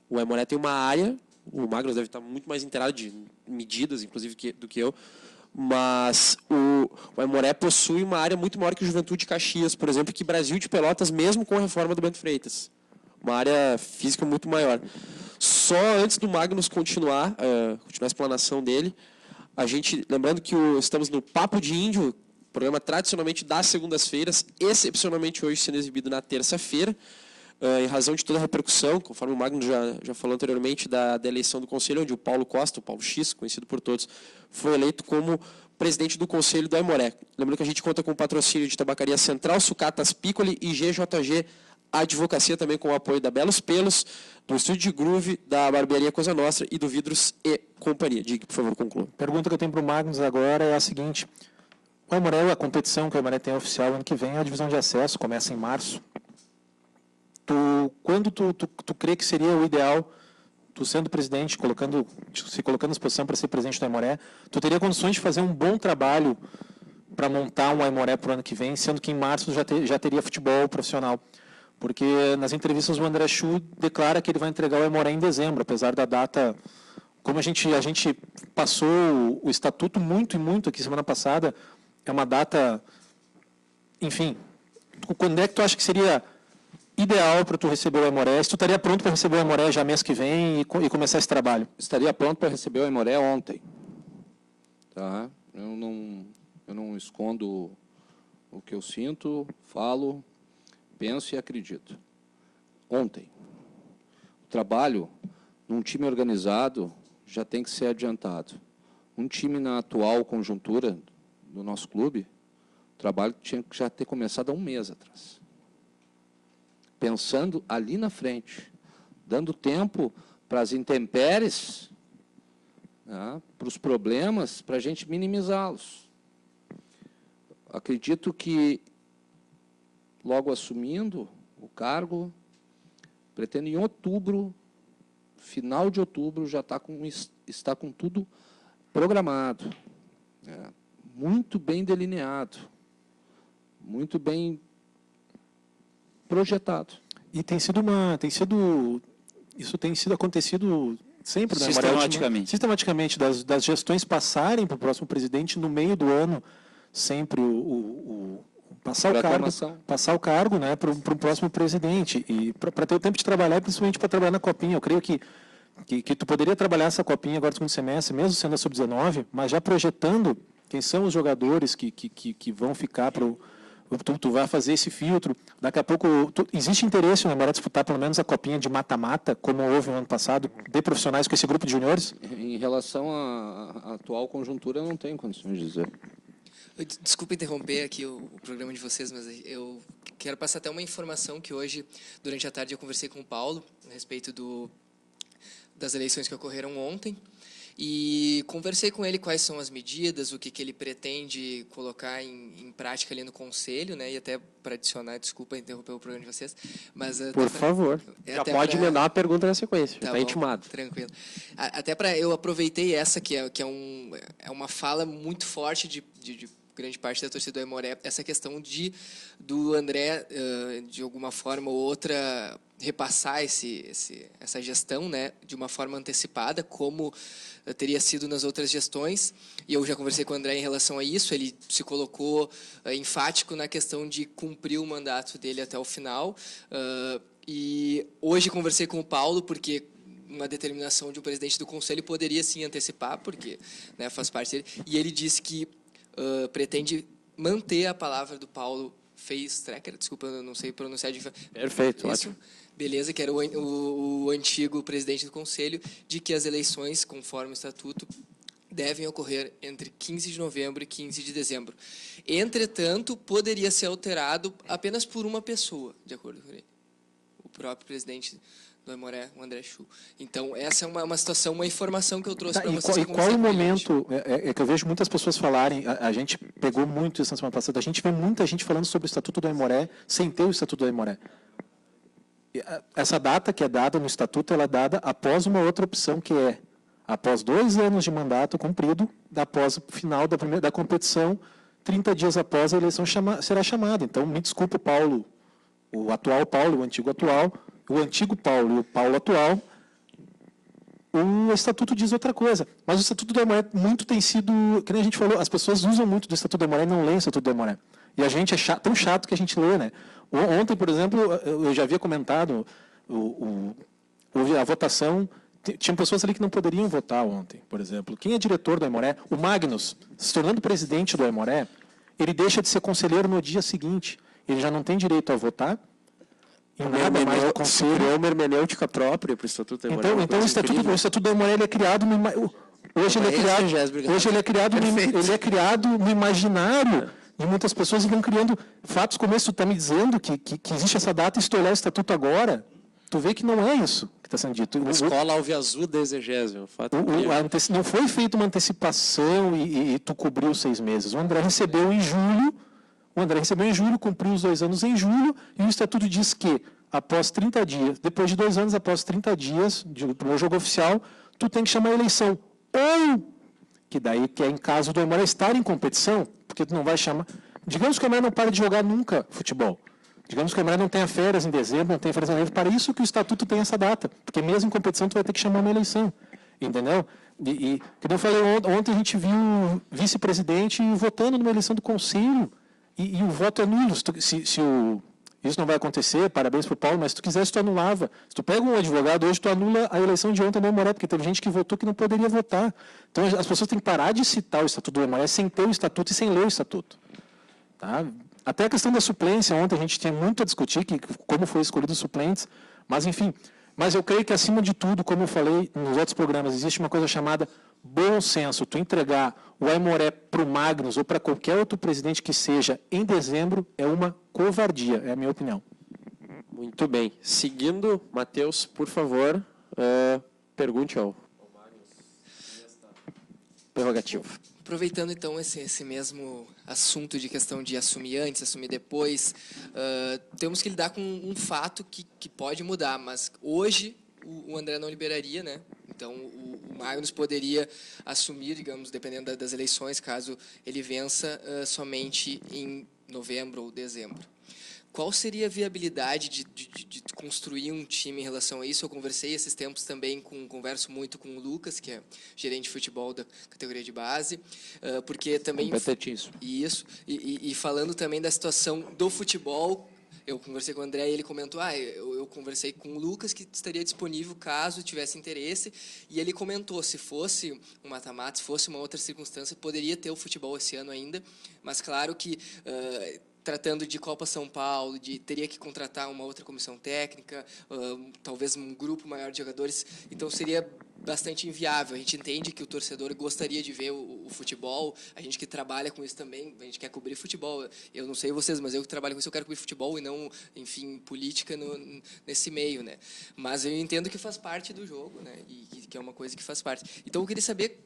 O Aimoré tem uma área, o Magnus deve estar muito mais inteirado de medidas, inclusive, do que eu, mas o Aimoré possui uma área muito maior que o Juventude Caxias, por exemplo, que Brasil de Pelotas, mesmo com a reforma do Bento Freitas. Uma área física muito maior. Só antes do Magnus continuar a explanação dele, a gente, lembrando que estamos no Papo de Índio, programa tradicionalmente das segundas-feiras, excepcionalmente hoje sendo exibido na terça-feira, em razão de toda a repercussão, conforme o Magnus já falou anteriormente, da eleição do Conselho, onde o Paulo Costa, o Paulo X, conhecido por todos, foi eleito como presidente do Conselho do Aimoré. Lembrando que a gente conta com o patrocínio de Tabacaria Central, Sucatas Piccoli e GJG a advocacia, também com o apoio da Belos Pelos, do Estúdio de Groove, da Barbearia Coisa Nostra e do Vidros e Companhia. Diga, por favor, conclua. A pergunta que eu tenho para o Magnus agora é a seguinte. O Aimoré, a competição que o Aimoré tem oficial ano que vem é a divisão de acesso, começa em março. Quando tu crê que seria o ideal, tu sendo presidente, se colocando à disposição para ser presidente do Aimoré, tu teria condições de fazer um bom trabalho para montar um Aimoré para o ano que vem, sendo que em março já teria futebol profissional? Porque nas entrevistas o André Chu declara que ele vai entregar o Aimoré em dezembro, apesar da data... Como a gente passou o estatuto muito aqui semana passada, é uma data... Enfim, quando é que tu acha que seria ideal para tu receber o Aimoré? Se tu estaria pronto para receber o Aimoré já mês que vem e começar esse trabalho? Estaria pronto para receber o Aimoré ontem. Tá? Eu não escondo o que eu sinto, falo... Penso e acredito. Ontem, o trabalho num time organizado já tem que ser adiantado. Um time na atual conjuntura do nosso clube, o trabalho tinha que já ter começado há um mês atrás. Pensando ali na frente, dando tempo para as intempéries, né, para os problemas, para a gente minimizá-los. Acredito que logo assumindo o cargo, pretendo em outubro, final de outubro, já está com tudo programado, muito bem delineado, muito bem projetado. E isso tem sido acontecido Sempre, né? Sistematicamente. Das gestões passarem para o próximo presidente no meio do ano, sempre passar o cargo, né, para o próximo presidente, e para ter o tempo de trabalhar, e principalmente para trabalhar na Copinha. Eu creio que tu poderia trabalhar essa Copinha agora no segundo semestre, mesmo sendo a Sub-19, mas já projetando quem são os jogadores que vão ficar para o... Tu vai fazer esse filtro. Daqui a pouco, existe interesse no Aimoré disputar pelo menos a Copinha de mata-mata, como houve no ano passado, de profissionais com esse grupo de juniores? Em relação à atual conjuntura, eu não tenho condições de dizer. Desculpa interromper aqui o programa de vocês, mas eu quero passar até uma informação que hoje, durante a tarde, eu conversei com o Paulo a respeito das eleições que ocorreram ontem. E conversei com ele quais são as medidas, o que ele pretende colocar em prática ali no Conselho, né? E até para adicionar, desculpa interromper o programa de vocês, mas por favor, já pode emendar a pergunta na sequência, já está intimado. Tranquilo. Até eu aproveitei essa que é uma fala muito forte de grande parte da torcida do Aimoré, essa questão do André, de alguma forma ou outra, repassar essa gestão, né, de uma forma antecipada, como teria sido nas outras gestões. E eu já conversei com o André em relação a isso, ele se colocou enfático na questão de cumprir o mandato dele até o final. E hoje conversei com o Paulo, porque uma determinação de um presidente do Conselho poderia sim antecipar, porque, né, faz parte dele, e ele disse que pretende manter a palavra do Paulo Feistrecker, desculpa, eu não sei pronunciar de... Perfeito, isso, ótimo. Beleza, que era o antigo presidente do Conselho, de que as eleições, conforme o estatuto, devem ocorrer entre 15 de novembro e 15 de dezembro. Entretanto, poderia ser alterado apenas por uma pessoa, de acordo com ele, o próprio presidente do Aimoré, o André Chu. Então, essa é uma situação, uma informação que eu trouxe para vocês. E qual o momento, é que eu vejo muitas pessoas falarem, a gente pegou muito isso na semana passada, a gente vê muita gente falando sobre o Estatuto do Aimoré sem ter o Estatuto do Aimoré. Essa data que é dada no Estatuto, ela é dada após uma outra opção, que é após 2 anos de mandato cumprido, após o final da competição, 30 dias após a eleição será chamada. Então, me desculpe, Paulo, o atual Paulo, o antigo Paulo e o Paulo atual, o Estatuto diz outra coisa. Mas o Estatuto do Aimoré muito tem sido, que nem a gente falou, as pessoas usam muito do Estatuto do Aimoré e não leem o Estatuto do Aimoré. E a gente é tão chato que a gente lê, né? Ontem, por exemplo, eu já havia comentado, houve a votação, tinha pessoas ali que não poderiam votar ontem, por exemplo. Quem é diretor do Aimoré? O Magnus, se tornando presidente do Aimoré, ele deixa de ser conselheiro no dia seguinte. Ele já não tem direito a votar, criou uma hermenêutica própria para o Estatuto do Aimoré. Então o Estatuto do Aimoré é criado hoje ele é criado no imaginário de muitas pessoas, e vão criando fatos como esse. Tu está me dizendo que existe essa data, e se tu olhar o Estatuto agora, tu vê que não é isso que está sendo dito. Escola alviazul da exegese. Não foi feita uma antecipação e tu cobriu 6 meses. O André recebeu em julho, cumpriu os 2 anos em julho, e o Estatuto diz que, após 30 dias, depois de 2 anos, após 30 dias do jogo oficial, tu tem que chamar a eleição. Ou, que é em caso do Aimoré estar em competição, porque tu não vai chamar... Digamos que o Aimoré não para de jogar nunca futebol. Digamos que o Aimoré não tenha férias em dezembro, não tenha férias em janeiro. Para isso que o Estatuto tem essa data. Porque mesmo em competição tu vai ter que chamar uma eleição. Entendeu? E como eu falei ontem, a gente viu o vice-presidente votando numa eleição do Conselho. E o voto é nulo. Isso não vai acontecer, parabéns para o Paulo, mas se tu quisesse, tu anulava. Se tu pega um advogado hoje, tu anula a eleição de ontem no Aimoré, porque teve gente que votou que não poderia votar. Então, as pessoas têm que parar de citar o Estatuto do Aimoré sem ter o Estatuto e sem ler o Estatuto. Tá? Até a questão da suplência, ontem a gente tinha muito a discutir, como foi escolhido os suplentes, mas enfim. Mas eu creio que, acima de tudo, como eu falei nos outros programas, existe uma coisa chamada bom senso. Tu entregar o Aimoré para o Magnus ou para qualquer outro presidente que seja em dezembro é uma covardia, é a minha opinião. Muito bem. Seguindo, Matheus, por favor, pergunte ao Magnus. Prerrogativo. Aproveitando, então, esse mesmo assunto de questão de assumir antes, assumir depois, temos que lidar com um fato que pode mudar, mas hoje o André não liberaria, né? Então, o Magnus poderia assumir, digamos, dependendo das eleições, caso ele vença, somente em novembro ou dezembro. Qual seria a viabilidade de construir um time em relação a isso. Eu conversei esses tempos também, converso muito com o Lucas, que é gerente de futebol da categoria de base, porque também... Competentíssimo. Isso, e falando também da situação do futebol, eu conversei com o André e ele comentou, eu conversei com o Lucas que estaria disponível caso tivesse interesse, e ele comentou, se fosse um mata-mata, se fosse uma outra circunstância, poderia ter o futebol esse ano ainda, mas claro que... tratando de Copa São Paulo, teria que contratar uma outra comissão técnica, talvez um grupo maior de jogadores, então seria bastante inviável. A gente entende que o torcedor gostaria de ver o futebol, a gente que trabalha com isso também, a gente quer cobrir futebol. Eu não sei vocês, mas eu que trabalho com isso, eu quero cobrir futebol e não, enfim, política nesse meio, né? Mas eu entendo que faz parte do jogo, né? E que é uma coisa que faz parte. Então eu queria saber,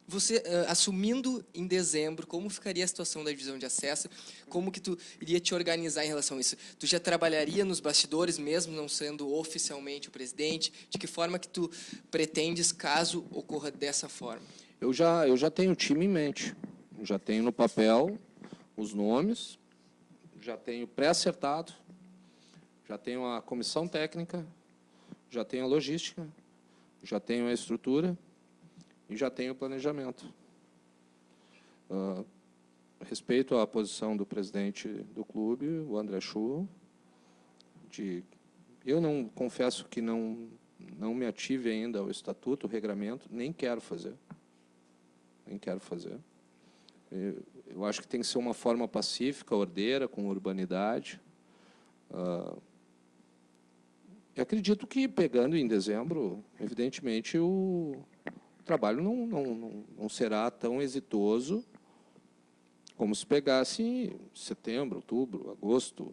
você, assumindo em dezembro, como ficaria a situação da divisão de acesso? Como que tu iria te organizar em relação a isso? Tu já trabalharia nos bastidores, mesmo não sendo oficialmente o presidente? De que forma que tu pretendes, caso ocorra dessa forma? Eu já tenho o time em mente. Já tenho no papel os nomes, já tenho pré-acertado, já tenho a comissão técnica, já tenho a logística, já tenho a estrutura, e já tenho o planejamento. Respeito à posição do presidente do clube, o André Chu, eu não confesso que não me ative ainda ao estatuto, o regramento, nem quero fazer. Nem quero fazer. Eu acho que tem que ser uma forma pacífica, ordeira, com urbanidade. Eu acredito que, pegando em dezembro, evidentemente, o trabalho não será tão exitoso como se pegasse em setembro, outubro, agosto.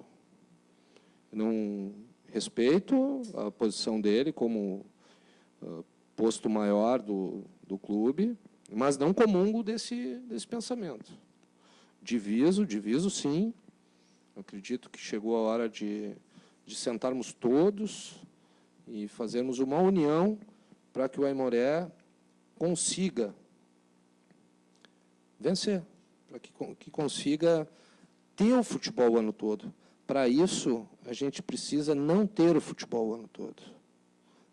Não respeito a posição dele como posto maior do clube, mas não comungo desse pensamento. Diviso sim. Eu acredito que chegou a hora de sentarmos todos e fazermos uma união para que o Aimoré consiga vencer, para que consiga ter o futebol o ano todo. Para isso, a gente precisa não ter o futebol o ano todo.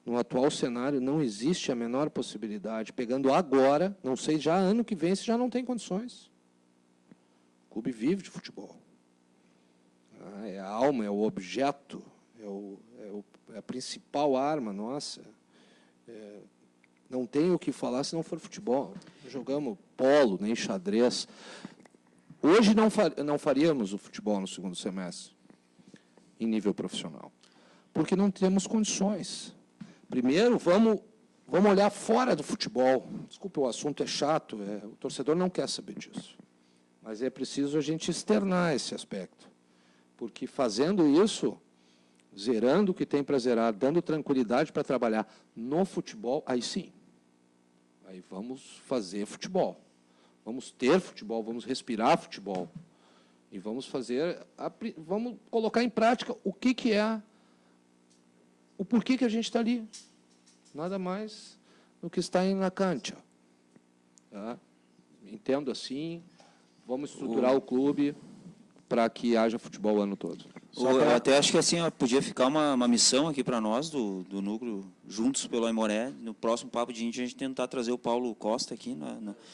No atual cenário, não existe a menor possibilidade. Pegando agora, não sei, já ano que vem, se já não tem condições. O clube vive de futebol. É a alma, é o objeto, é a principal arma nossa. Não tem o que falar se não for futebol. Jogamos polo, nem xadrez. Hoje não faríamos o futebol no segundo semestre, em nível profissional, porque não temos condições. Primeiro, vamos olhar fora do futebol. Desculpa, o assunto é chato, o torcedor não quer saber disso. Mas é preciso a gente externar esse aspecto, porque fazendo isso, zerando o que tem para zerar, dando tranquilidade para trabalhar no futebol, aí sim. Aí vamos fazer futebol. Vamos ter futebol, vamos respirar futebol. E vamos colocar em prática o que é, o porquê que a gente está ali. Nada mais do que está na cancha. Tá? Entendo assim, vamos estruturar o clube para que haja futebol o ano todo. Eu até acho que assim podia ficar uma missão aqui para nós, do núcleo Juntos pelo Aimoré. No próximo Papo de Índio, a gente tentar trazer o Paulo Costa aqui.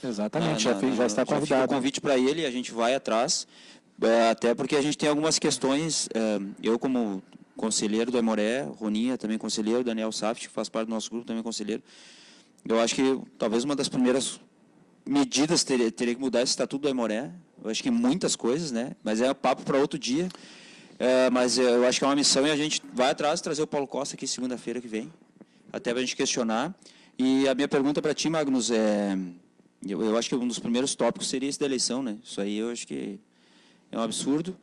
Exatamente, já está convidado. Já fica o convite para ele e a gente vai atrás, até porque a gente tem algumas questões. Eu, como conselheiro do Aimoré, Roninha também conselheiro, Daniel Saft, que faz parte do nosso grupo, também conselheiro. Eu acho que talvez uma das primeiras medidas teria que mudar esse estatuto do Aimoré. Eu acho que muitas coisas, né? Mas é papo para outro dia. Mas eu acho que é uma missão e a gente vai atrás, trazer o Paulo Costa aqui segunda-feira que vem, até para a gente questionar. E a minha pergunta para ti, Magnus, eu acho que um dos primeiros tópicos seria esse da eleição, né? Isso aí eu acho que é um absurdo.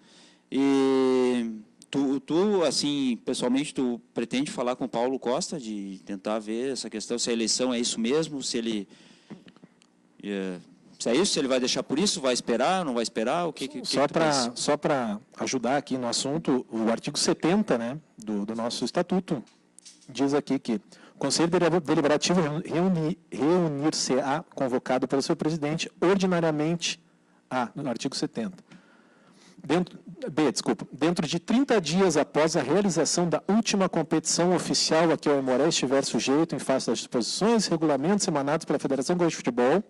E tu assim, pessoalmente, tu pretende falar com o Paulo Costa, de tentar ver essa questão, se a eleição é isso mesmo, se ele... Se é isso, se ele vai deixar por isso, vai esperar, não vai esperar, o que Só para ajudar aqui no assunto, o artigo 70, né, do nosso estatuto diz aqui que o Conselho Deliberativo reunir-se-á convocado pelo seu presidente ordinariamente, no artigo 70. Dentro de 30 dias após a realização da última competição oficial a que o Aimoré estiver sujeito em face das disposições, regulamentos emanados pela Federação Gaúcha de Futebol,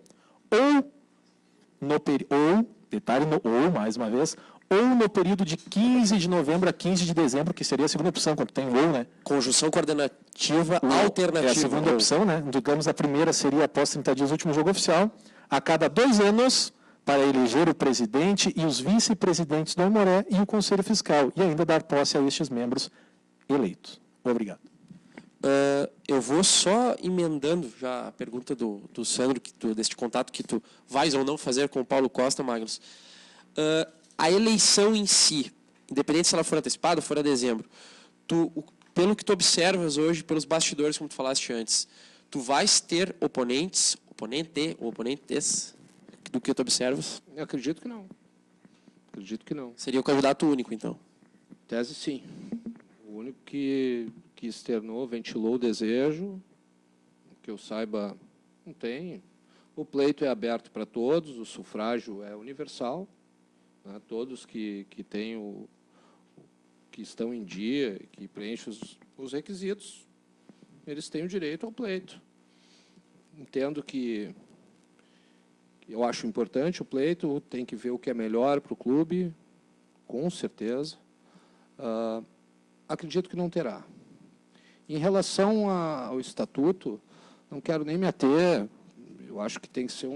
mais uma vez, ou no período de 15 de novembro a 15 de dezembro, que seria a segunda opção, quando tem ou, né? Conjunção coordenativa alternativa. É a segunda opção, né? Digamos, a primeira seria após 30 dias o último jogo oficial, a cada 2 anos, para eleger o presidente e os vice-presidentes do Aimoré e o Conselho Fiscal, e ainda dar posse a estes membros eleitos. Obrigado. Eu vou só emendando já a pergunta do Sandro, deste contato que tu vais ou não fazer com o Paulo Costa, Magnus. A eleição em si, independente se ela for antecipada ou for a dezembro, pelo que tu observas hoje, pelos bastidores, como tu falaste antes, tu vais ter oponentes do que tu observas? Eu acredito que não. Acredito que não. Seria o candidato único, então? Tese, sim. O único que externou, ventilou o desejo, que eu saiba, não tem. O pleito é aberto para todos, o sufrágio é universal, né? Todos que estão em dia, que preenchem os requisitos, eles têm o direito ao pleito. Entendo que eu acho importante o pleito, tem que ver o que é melhor para o clube, com certeza. Acredito que não terá. Em relação ao estatuto, não quero nem me ater, eu acho que tem que ser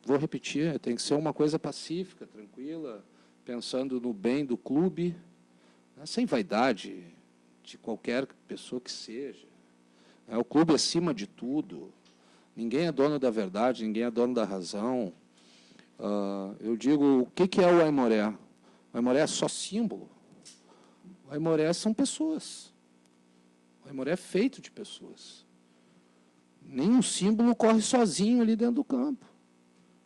vou repetir, tem que ser uma coisa pacífica, tranquila, pensando no bem do clube, né, sem vaidade de qualquer pessoa que seja. É o clube acima de tudo. Ninguém é dono da verdade, ninguém é dono da razão. Eu digo, o que é o Aimoré? O Aimoré é só símbolo. O Aimoré são pessoas. O Aimoré é feito de pessoas. Nenhum símbolo corre sozinho ali dentro do campo.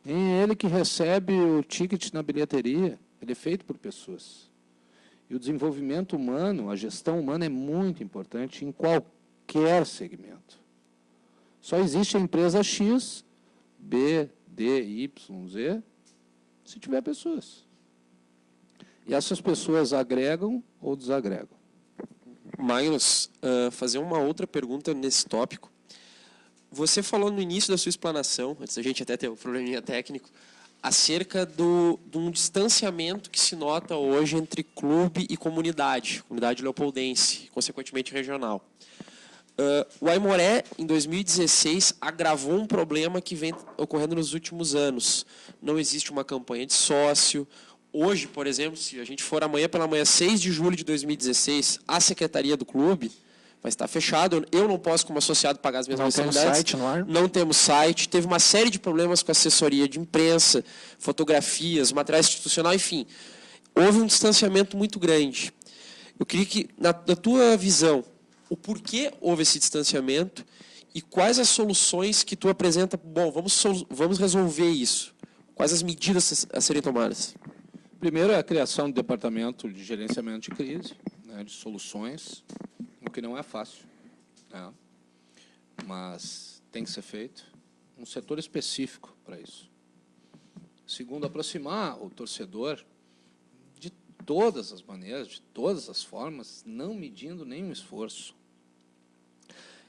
Nem ele que recebe o ticket na bilheteria. Ele é feito por pessoas. E o desenvolvimento humano, a gestão humana é muito importante em qualquer segmento. Só existe a empresa X, B, D, Y, Z, se tiver pessoas. E essas pessoas agregam ou desagregam. Magnus, fazer uma outra pergunta nesse tópico. Você falou no início da sua explanação, antes da gente até ter um probleminha técnico, acerca de um distanciamento que se nota hoje entre clube e comunidade leopoldense, consequentemente regional. O Aimoré, em 2016, agravou um problema que vem ocorrendo nos últimos anos. Não existe uma campanha de sócio. Hoje, por exemplo, se a gente for amanhã pela manhã, 6 de julho de 2016, a secretaria do clube vai estar fechada. Eu não posso, como associado, pagar as mesmas mensalidades. Não temos site no ar? Não temos site. Teve uma série de problemas com a assessoria de imprensa, fotografias, material institucional, enfim. Houve um distanciamento muito grande. Eu queria que, na tua visão, o porquê houve esse distanciamento e quais as soluções que tu apresenta. Bom, vamos resolver isso. Quais as medidas a serem tomadas? Primeiro é a criação do departamento de gerenciamento de crise, né, de soluções, o que não é fácil, né, mas tem que ser feito. Um setor específico para isso. Segundo, aproximar o torcedor de todas as maneiras, de todas as formas, não medindo nenhum esforço.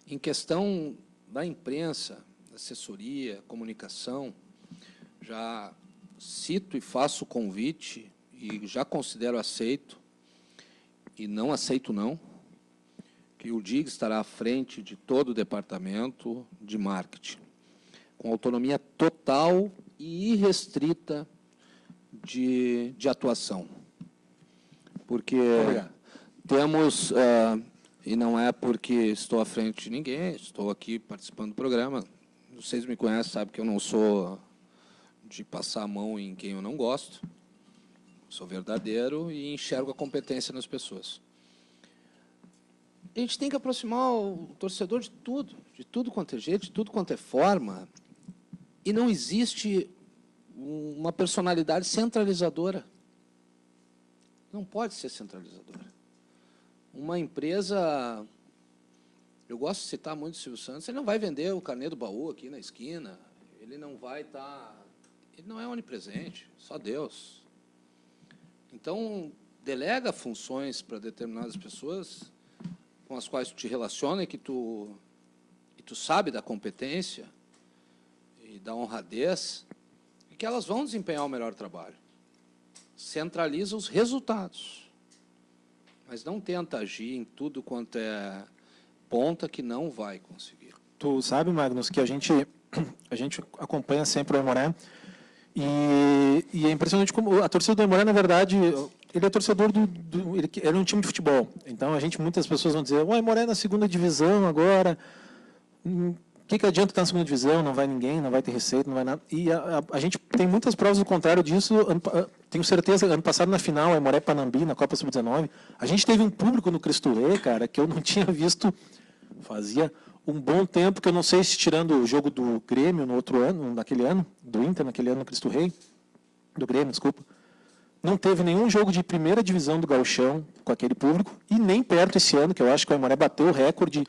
Em questão da imprensa, assessoria, comunicação, já cito e faço o convite, e já considero aceito, e não aceito não, que o DIG estará à frente de todo o departamento de marketing, com autonomia total e irrestrita de atuação. Porque temos, e não é porque estou à frente de ninguém, estou aqui participando do programa, vocês me conhecem, sabem que eu não sou de passar a mão em quem eu não gosto, sou verdadeiro e enxergo a competência nas pessoas. A gente tem que aproximar o torcedor de tudo quanto é jeito, de tudo quanto é forma, e não existe uma personalidade centralizadora. Não pode ser centralizadora. Uma empresa, eu gosto de citar muito o Silvio Santos, ele não vai vender o carnê do baú aqui na esquina, ele não vai estar... Ele não é onipresente, só Deus. Então, delega funções para determinadas pessoas com as quais tu te relaciona e que tu sabe da competência e da honradez, e que elas vão desempenhar o melhor trabalho. Centraliza os resultados, mas não tenta agir em tudo quanto é ponta, que não vai conseguir. Tu sabe, Magnus, que a gente acompanha sempre o Aimoré, e é impressionante como a torcida do Aimoré, na verdade, ele é torcedor ele era um time de futebol. Então, muitas pessoas vão dizer, o Aimoré na segunda divisão agora, o que adianta estar na segunda divisão, não vai ninguém, não vai ter receita, não vai nada. E a gente tem muitas provas do contrário disso. Tenho certeza, ano passado na final, Aimoré Panambi, na Copa Sub-19, a gente teve um público no Cristo Rei, cara, que eu não tinha visto fazia um bom tempo, que eu não sei se tirando o jogo do Grêmio no outro ano, naquele ano, do Inter naquele ano no Cristo Rei, do Grêmio, desculpa, não teve nenhum jogo de primeira divisão do Gauchão com aquele público, e nem perto esse ano, que eu acho que o Aimoré bateu o recorde.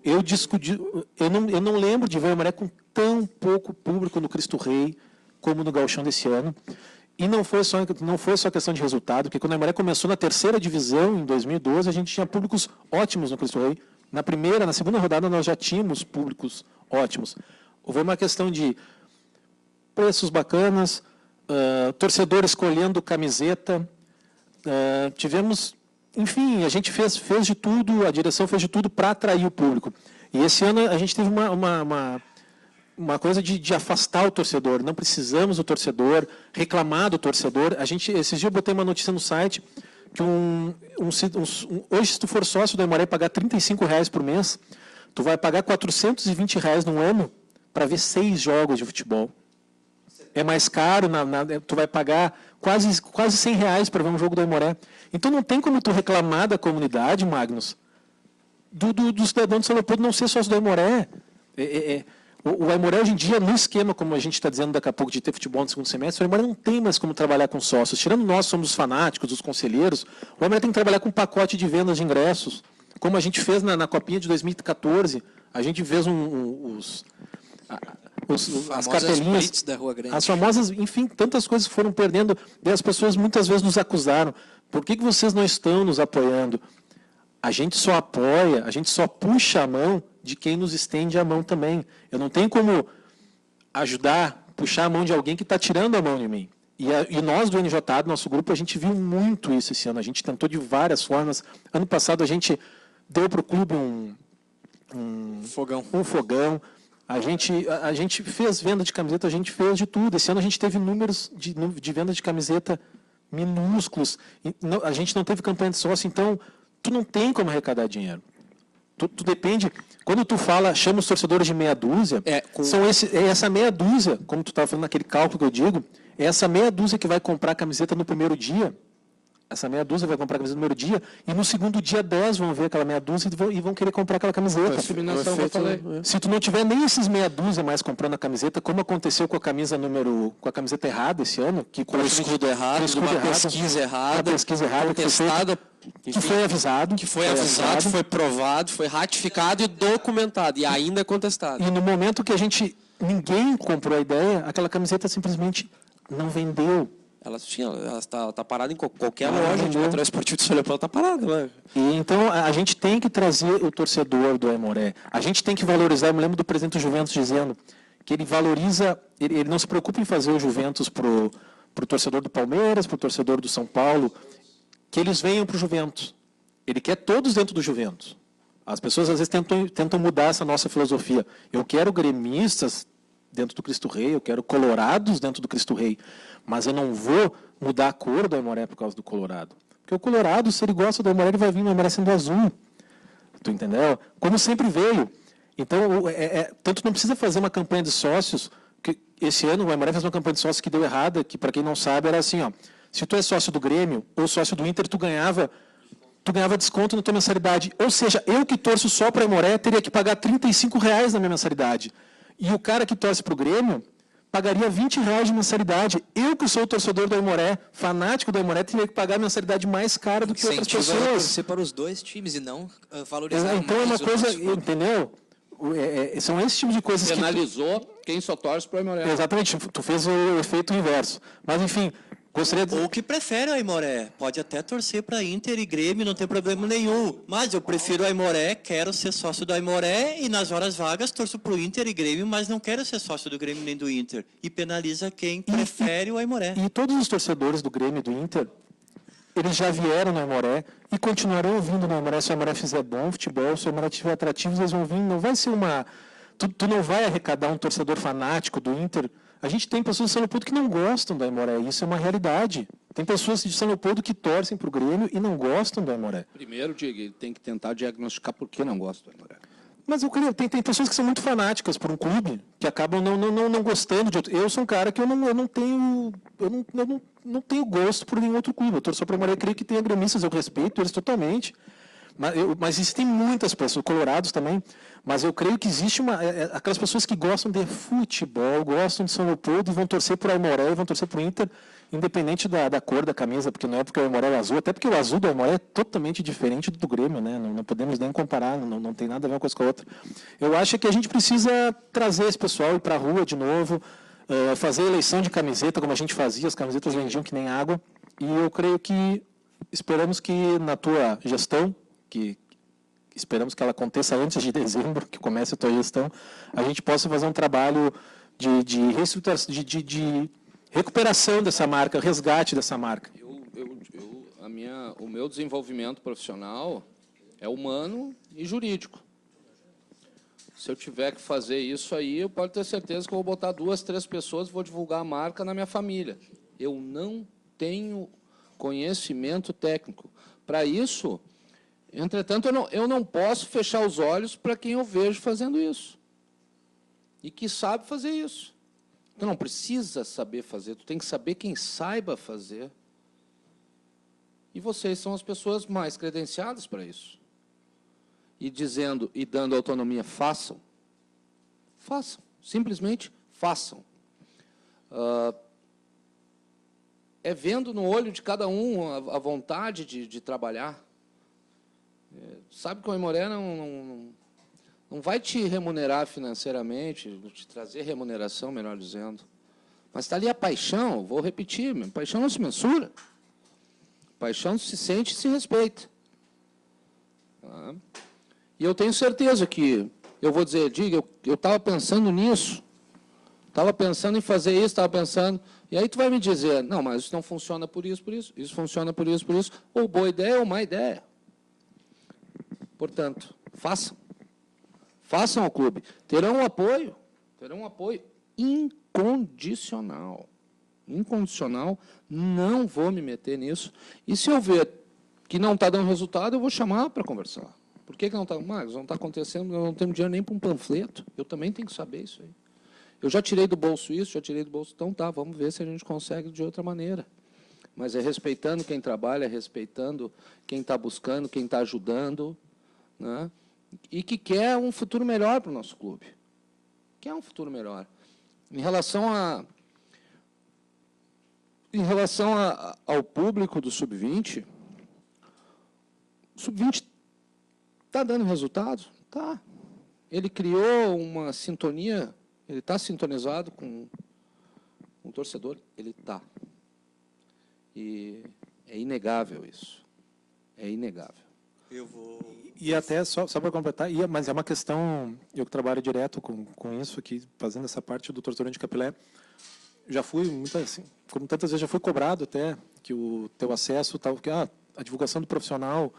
Eu não lembro de ver o Aimoré com tão pouco público no Cristo Rei como no Gauchão desse ano. E não foi só questão de resultado, porque quando o Aimoré começou na terceira divisão, em 2012, a gente tinha públicos ótimos no Cristo Rei. Na segunda rodada, nós já tínhamos públicos ótimos. Houve uma questão de preços bacanas, torcedor escolhendo camiseta, tivemos... Enfim, a gente fez de tudo, a direção fez de tudo para atrair o público. E esse ano a gente teve uma coisa de afastar o torcedor. Não precisamos do torcedor, reclamar do torcedor. Esses dias eu botei uma notícia no site que hoje, se tu for sócio do Aimoré e pagar R$35 por mês, tu vai pagar R$420 no ano para ver 6 jogos de futebol. É mais caro, tu vai pagar quase R$100 para ver um jogo do Aimoré. Então não tem como tu reclamar da comunidade, Magnus, do cidadão de São Leopoldo não ser sócio do Aimoré. O Aimoré hoje em dia, no esquema, como a gente está dizendo daqui a pouco, de ter futebol no segundo semestre, o Aimoré não tem mais como trabalhar com sócios. Tirando nós, somos os fanáticos, os conselheiros, o Aimoré tem que trabalhar com um pacote de vendas de ingressos, como a gente fez na Copinha de 2014. A gente fez as cartelinhas, da Rua Grande. as famosas, enfim, tantas coisas que foram perdendo, e as pessoas muitas vezes nos acusaram. Por que vocês não estão nos apoiando? A gente só apoia, a gente só puxa a mão de quem nos estende a mão também. Eu não tenho como puxar a mão de alguém que está tirando a mão de mim. E nós do NJ, do nosso grupo, a gente viu muito isso esse ano. A gente tentou de várias formas. Ano passado a gente deu para o clube um fogão. A gente fez venda de camiseta, a gente fez de tudo. Esse ano a gente teve números de venda de camiseta minúsculos. A gente não teve campanha de sócio, então tu não tem como arrecadar dinheiro. Tu depende. Quando tu chama os torcedores de meia dúzia, é essa meia dúzia, como tu estava falando naquele cálculo que eu digo, é essa meia dúzia que vai comprar a camiseta no primeiro dia. Essa meia dúzia vai comprar a camiseta no primeiro dia, e no segundo dia 10 vão ver aquela meia dúzia e vão querer comprar aquela camiseta. Se tu não tiver nem esses meia dúzia mais comprando a camiseta, como aconteceu com a camiseta errada esse ano, com o escudo errado, uma pesquisa errada, contestada, que foi avisado, foi provado, foi ratificado e documentado, e ainda é contestado. E no momento que ninguém comprou a ideia, aquela camiseta simplesmente não vendeu. Ela está parada em qualquer loja de material esportivo de São Leopoldo, está parada. Né? E então a gente tem que trazer o torcedor do Aimoré. A gente tem que valorizar. Eu me lembro do presidente do Juventus dizendo que ele valoriza, ele não se preocupa em fazer o Juventus para o torcedor do Palmeiras, para o torcedor do São Paulo, que eles venham para o Juventus. Ele quer todos dentro do Juventus. As pessoas às vezes tentam mudar essa nossa filosofia. Eu quero gremistas dentro do Cristo Rei, eu quero colorados dentro do Cristo Rei, mas eu não vou mudar a cor do Aimoré por causa do colorado. Porque o colorado, se ele gosta do Aimoré, ele vai vir no Aimoré sendo azul. Tu entendeu? Como sempre veio. Então, tanto não precisa fazer uma campanha de sócios, que esse ano o Aimoré fez uma campanha de sócios que deu errada, que para quem não sabe era assim, se tu é sócio do Grêmio ou sócio do Inter, tu ganhava desconto na tua mensalidade. Ou seja, eu que torço só para o Aimoré teria que pagar R$35 na minha mensalidade. E o cara que torce para o Grêmio pagaria R$20 de mensalidade. Eu, que sou o torcedor do Aimoré, fanático do Aimoré, teria que pagar a mensalidade mais cara do que outras pessoas. Torcer para os dois times e não valorizar então mais é uma coisa, entendeu? São esse tipo de coisas penalizou quem só torce para o Aimoré. Exatamente, tu fez o efeito inverso. Mas, enfim, Gostaria de... Ou que prefere o Aimoré. Pode até torcer para Inter e Grêmio, não tem problema nenhum. Mas eu prefiro o Aimoré, quero ser sócio do Aimoré e nas horas vagas torço para o Inter e Grêmio, mas não quero ser sócio do Grêmio nem do Inter. E penaliza quem prefere o Aimoré. E todos os torcedores do Grêmio e do Inter, eles já vieram no Aimoré e continuarão vindo no Aimoré. Se o Aimoré fizer bom futebol, se o Aimoré tiver atrativo, eles vão vir. Não vai ser uma... Tu não vai arrecadar um torcedor fanático do Inter. A gente tem pessoas de São Leopoldo que não gostam do Aimoré. Isso é uma realidade. Tem pessoas de São Leopoldo que torcem para o Grêmio e não gostam do Aimoré. Primeiro, Diego, ele tem que tentar diagnosticar por que não gosta do Aimoré. Mas eu creio, tem pessoas que são muito fanáticas por um clube, que acabam não gostando de outro. Eu sou um cara que eu não tenho gosto por nenhum outro clube. Eu torço para o Aimoré, creio que tenha gremistas, eu respeito eles totalmente. Mas existem muitas pessoas, colorados também, mas eu creio que existe aquelas pessoas que gostam de futebol, gostam de São Leopoldo e vão torcer por Aimoré e vão torcer por Inter, independente da cor da camisa, porque não é porque o Aimoré é azul, até porque o azul do Aimoré é totalmente diferente do Grêmio, né? Não podemos nem comparar, não tem nada a ver uma coisa com a outra. Eu acho que a gente precisa trazer esse pessoal, ir para a rua de novo, fazer eleição de camiseta, como a gente fazia, as camisetas vendiam que nem água, e eu creio que esperamos que na tua gestão, que esperamos que ela aconteça antes de dezembro, que comece a tua gestão, a gente possa fazer um trabalho de recuperação dessa marca, resgate dessa marca. O meu desenvolvimento profissional é humano e jurídico. Se eu tiver que fazer isso aí, eu posso ter certeza que eu vou botar 2, 3 pessoas e vou divulgar a marca na minha família. Eu não tenho conhecimento técnico. Para isso, entretanto, eu não posso fechar os olhos para quem eu vejo fazendo isso. E que sabe fazer isso. Tu não precisa saber fazer, tu tem que saber quem saiba fazer. E vocês são as pessoas mais credenciadas para isso. E dizendo e dando autonomia, façam. Façam. Simplesmente façam. É vendo no olho de cada um a vontade de trabalhar. Sabe que o Aimoré não vai te remunerar financeiramente, te trazer remuneração, melhor dizendo. Mas está ali a paixão, vou repetir, paixão não se mensura. Paixão se sente e se respeita. Tá? E eu tenho certeza que, eu vou dizer, Diga, eu estava pensando nisso, estava pensando em fazer isso, estava pensando... E aí tu vai me dizer, não, mas isso não funciona por isso, isso funciona por isso, ou boa ideia ou má ideia. Portanto, façam. Façam ao clube. Terão um apoio incondicional. Incondicional, não vou me meter nisso. E se eu ver que não está dando resultado, eu vou chamar para conversar. Por que não está? Mas não está acontecendo, eu não tenho dinheiro nem para um panfleto. Eu também tenho que saber isso aí. Eu já tirei do bolso isso, já tirei do bolso... Então tá, vamos ver se a gente consegue de outra maneira. Mas é respeitando quem trabalha, é respeitando quem está buscando, quem está ajudando, né? E que quer um futuro melhor para o nosso clube. Quer um futuro melhor. Em relação ao público do Sub-20, o Sub-20 está dando resultado? Tá. Ele criou uma sintonia, ele está sintonizado com o torcedor? Ele está. E é inegável isso. É inegável. Eu vou... E até, só para completar, mas é uma questão, eu que trabalho direto com isso aqui, fazendo essa parte do torcedor de Capilé, já fui, como tantas vezes já fui cobrado até, que o teu acesso, que a divulgação do profissional,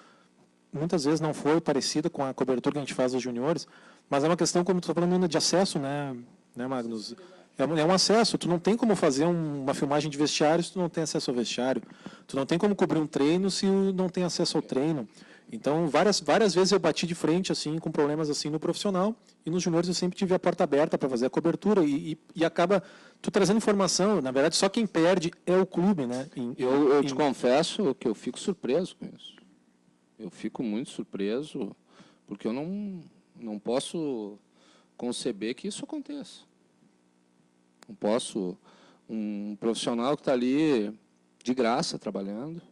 muitas vezes não foi parecida com a cobertura que a gente faz dos juniores, mas é uma questão, como tu está falando, de acesso, né, Magnus? É um acesso, tu não tem como fazer uma filmagem de vestiário se tu não tem acesso ao vestiário. Tu não tem como cobrir um treino se não tem acesso ao treino. Então, várias vezes eu bati de frente assim com problemas assim no profissional, e nos juniores eu sempre tive a porta aberta para fazer a cobertura, e acaba tu trazendo informação. Na verdade, só quem perde é o clube, né? Eu te confesso que eu fico surpreso com isso. Eu fico muito surpreso, porque eu não posso conceber que isso aconteça. Não posso... Um profissional que está ali de graça trabalhando,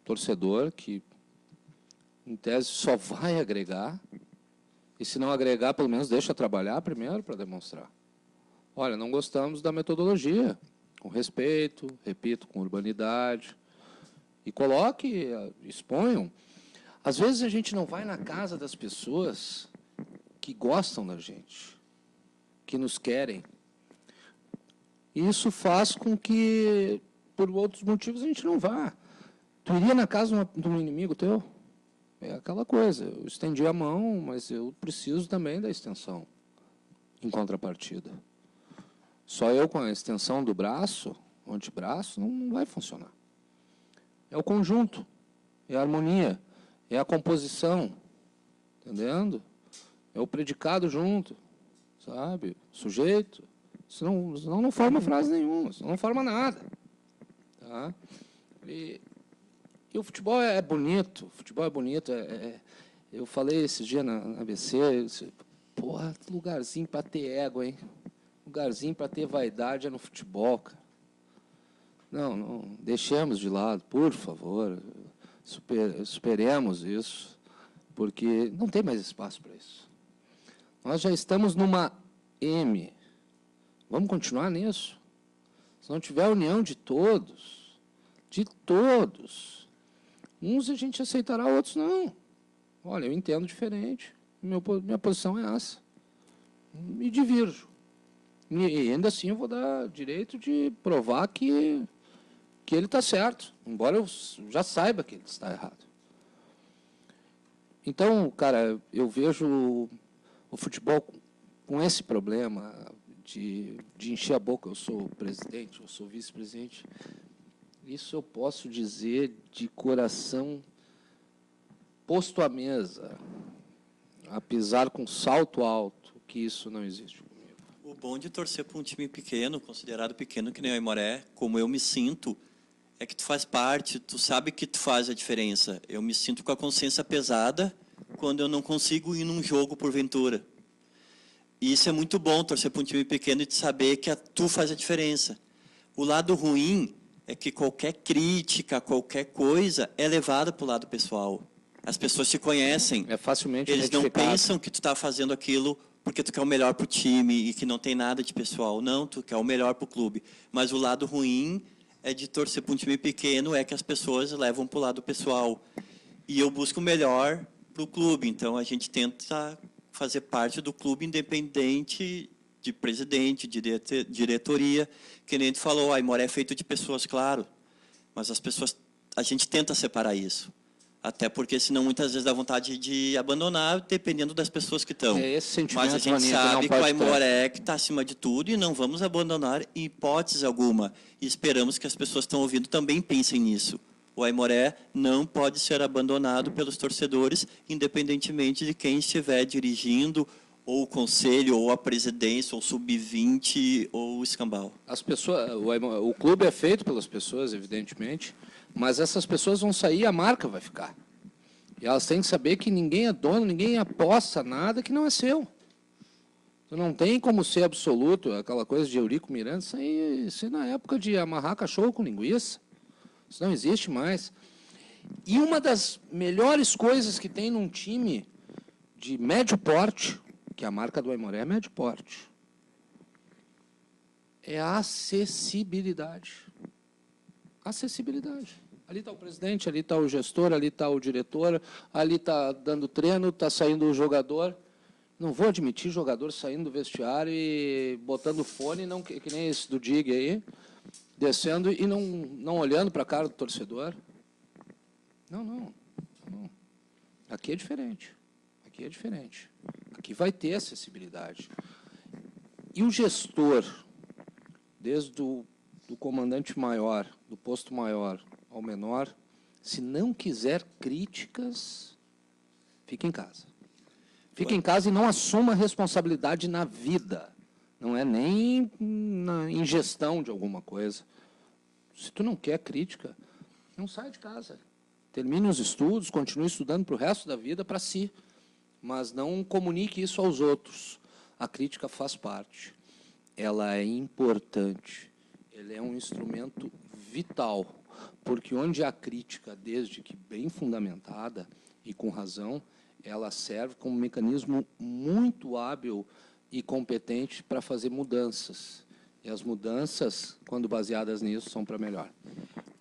torcedor que, em tese, só vai agregar, e se não agregar, pelo menos deixa trabalhar primeiro para demonstrar. Olha, não gostamos da metodologia, com respeito, repito, com urbanidade, e coloque, exponham. Às vezes a gente não vai na casa das pessoas que gostam da gente, que nos querem. E isso faz com que, por outros motivos, a gente não vá. Tu iria na casa de um inimigo teu? É aquela coisa, eu estendi a mão, mas eu preciso também da extensão, em contrapartida. Só eu com a extensão do braço, o antebraço, não vai funcionar. É o conjunto, é a harmonia, é a composição, entendendo? É o predicado junto, sabe? Sujeito. Senão não forma frase nenhuma, senão não forma nada. Tá? E o futebol é bonito, o futebol é bonito. Eu falei esse dia na ABC, porra, lugarzinho para ter ego, hein? Lugarzinho para ter vaidade é no futebol, cara. Não, deixemos de lado, por favor. Superemos isso, porque não tem mais espaço para isso. Nós já estamos numa M. Vamos continuar nisso? Se não tiver a união de todos, uns a gente aceitará, outros não. Olha, eu entendo diferente. Minha posição é essa. Me divirjo. E ainda assim eu vou dar direito de provar que ele está certo, embora eu já saiba que ele está errado. Então, cara, eu vejo o futebol com esse problema de encher a boca. Eu sou presidente, eu sou vice-presidente. Isso eu posso dizer de coração posto à mesa, a pisar com salto alto, que isso não existe comigo. O bom de torcer para um time pequeno, considerado pequeno, que nem o Aimoré, como eu me sinto, é que tu faz parte, tu sabe que tu faz a diferença. Eu me sinto com a consciência pesada quando eu não consigo ir num jogo porventura. E isso é muito bom, torcer para um time pequeno e de saber que tu faz a diferença. O lado ruim é que qualquer crítica, qualquer coisa é levada para o lado pessoal. As pessoas te conhecem. É facilmente Eles não identificado. pensam que tu está fazendo aquilo porque tu quer o melhor para o time e que não tem nada de pessoal. Não, tu quer o melhor para o clube. Mas o lado ruim é de torcer para um time pequeno, é que as pessoas levam para o lado pessoal. E eu busco o melhor para o clube. Então, a gente tenta fazer parte do clube independente de presidente, de diretoria. Que nem tu falou, a Aimoré é feito de pessoas, claro. Mas as pessoas, a gente tenta separar isso. Até porque, senão, muitas vezes dá vontade de abandonar, dependendo das pessoas que estão. É esse sentimento, Mas a gente Vaninha, que não sabe que pode o ter. Aimoré que está acima de tudo e não vamos abandonar em hipótese alguma. E esperamos que as pessoas que estão ouvindo também pensem nisso. O Aimoré não pode ser abandonado pelos torcedores, independentemente de quem estiver dirigindo, ou o conselho, ou a presidência, ou o sub-20, ou o escambau. As pessoas, o clube é feito pelas pessoas, evidentemente, mas essas pessoas vão sair e a marca vai ficar. E elas têm que saber que ninguém é dono, ninguém aposta nada que não é seu. Tu não tem como ser absoluto, aquela coisa de Eurico Miranda, isso aí na época de amarrar cachorro com linguiça. Isso não existe mais. E uma das melhores coisas que tem num time de médio porte, que a marca do Aimoré é médio porte, é a acessibilidade. Acessibilidade. Ali está o presidente, ali está o gestor, ali está o diretor, ali está dando treino, está saindo o jogador. Não vou admitir jogador saindo do vestiário e botando fone, não, que nem esse do Dig aí, descendo e não olhando para a cara do torcedor. Não. Aqui é diferente. Aqui é diferente. Aqui vai ter acessibilidade. E o gestor, desde o do comandante maior, do posto maior ao menor, se não quiser críticas, fique em casa. Fique em casa e não assuma responsabilidade na vida. Não é nem na ingestão de alguma coisa. Se tu não quer crítica, não sai de casa. Termine os estudos, continue estudando para o resto da vida para si. Mas não comunique isso aos outros. A crítica faz parte. Ela é importante. Ela é um instrumento vital. Porque onde há crítica, desde que bem fundamentada e com razão, ela serve como um mecanismo muito hábil e competente para fazer mudanças. E as mudanças, quando baseadas nisso, são para melhor.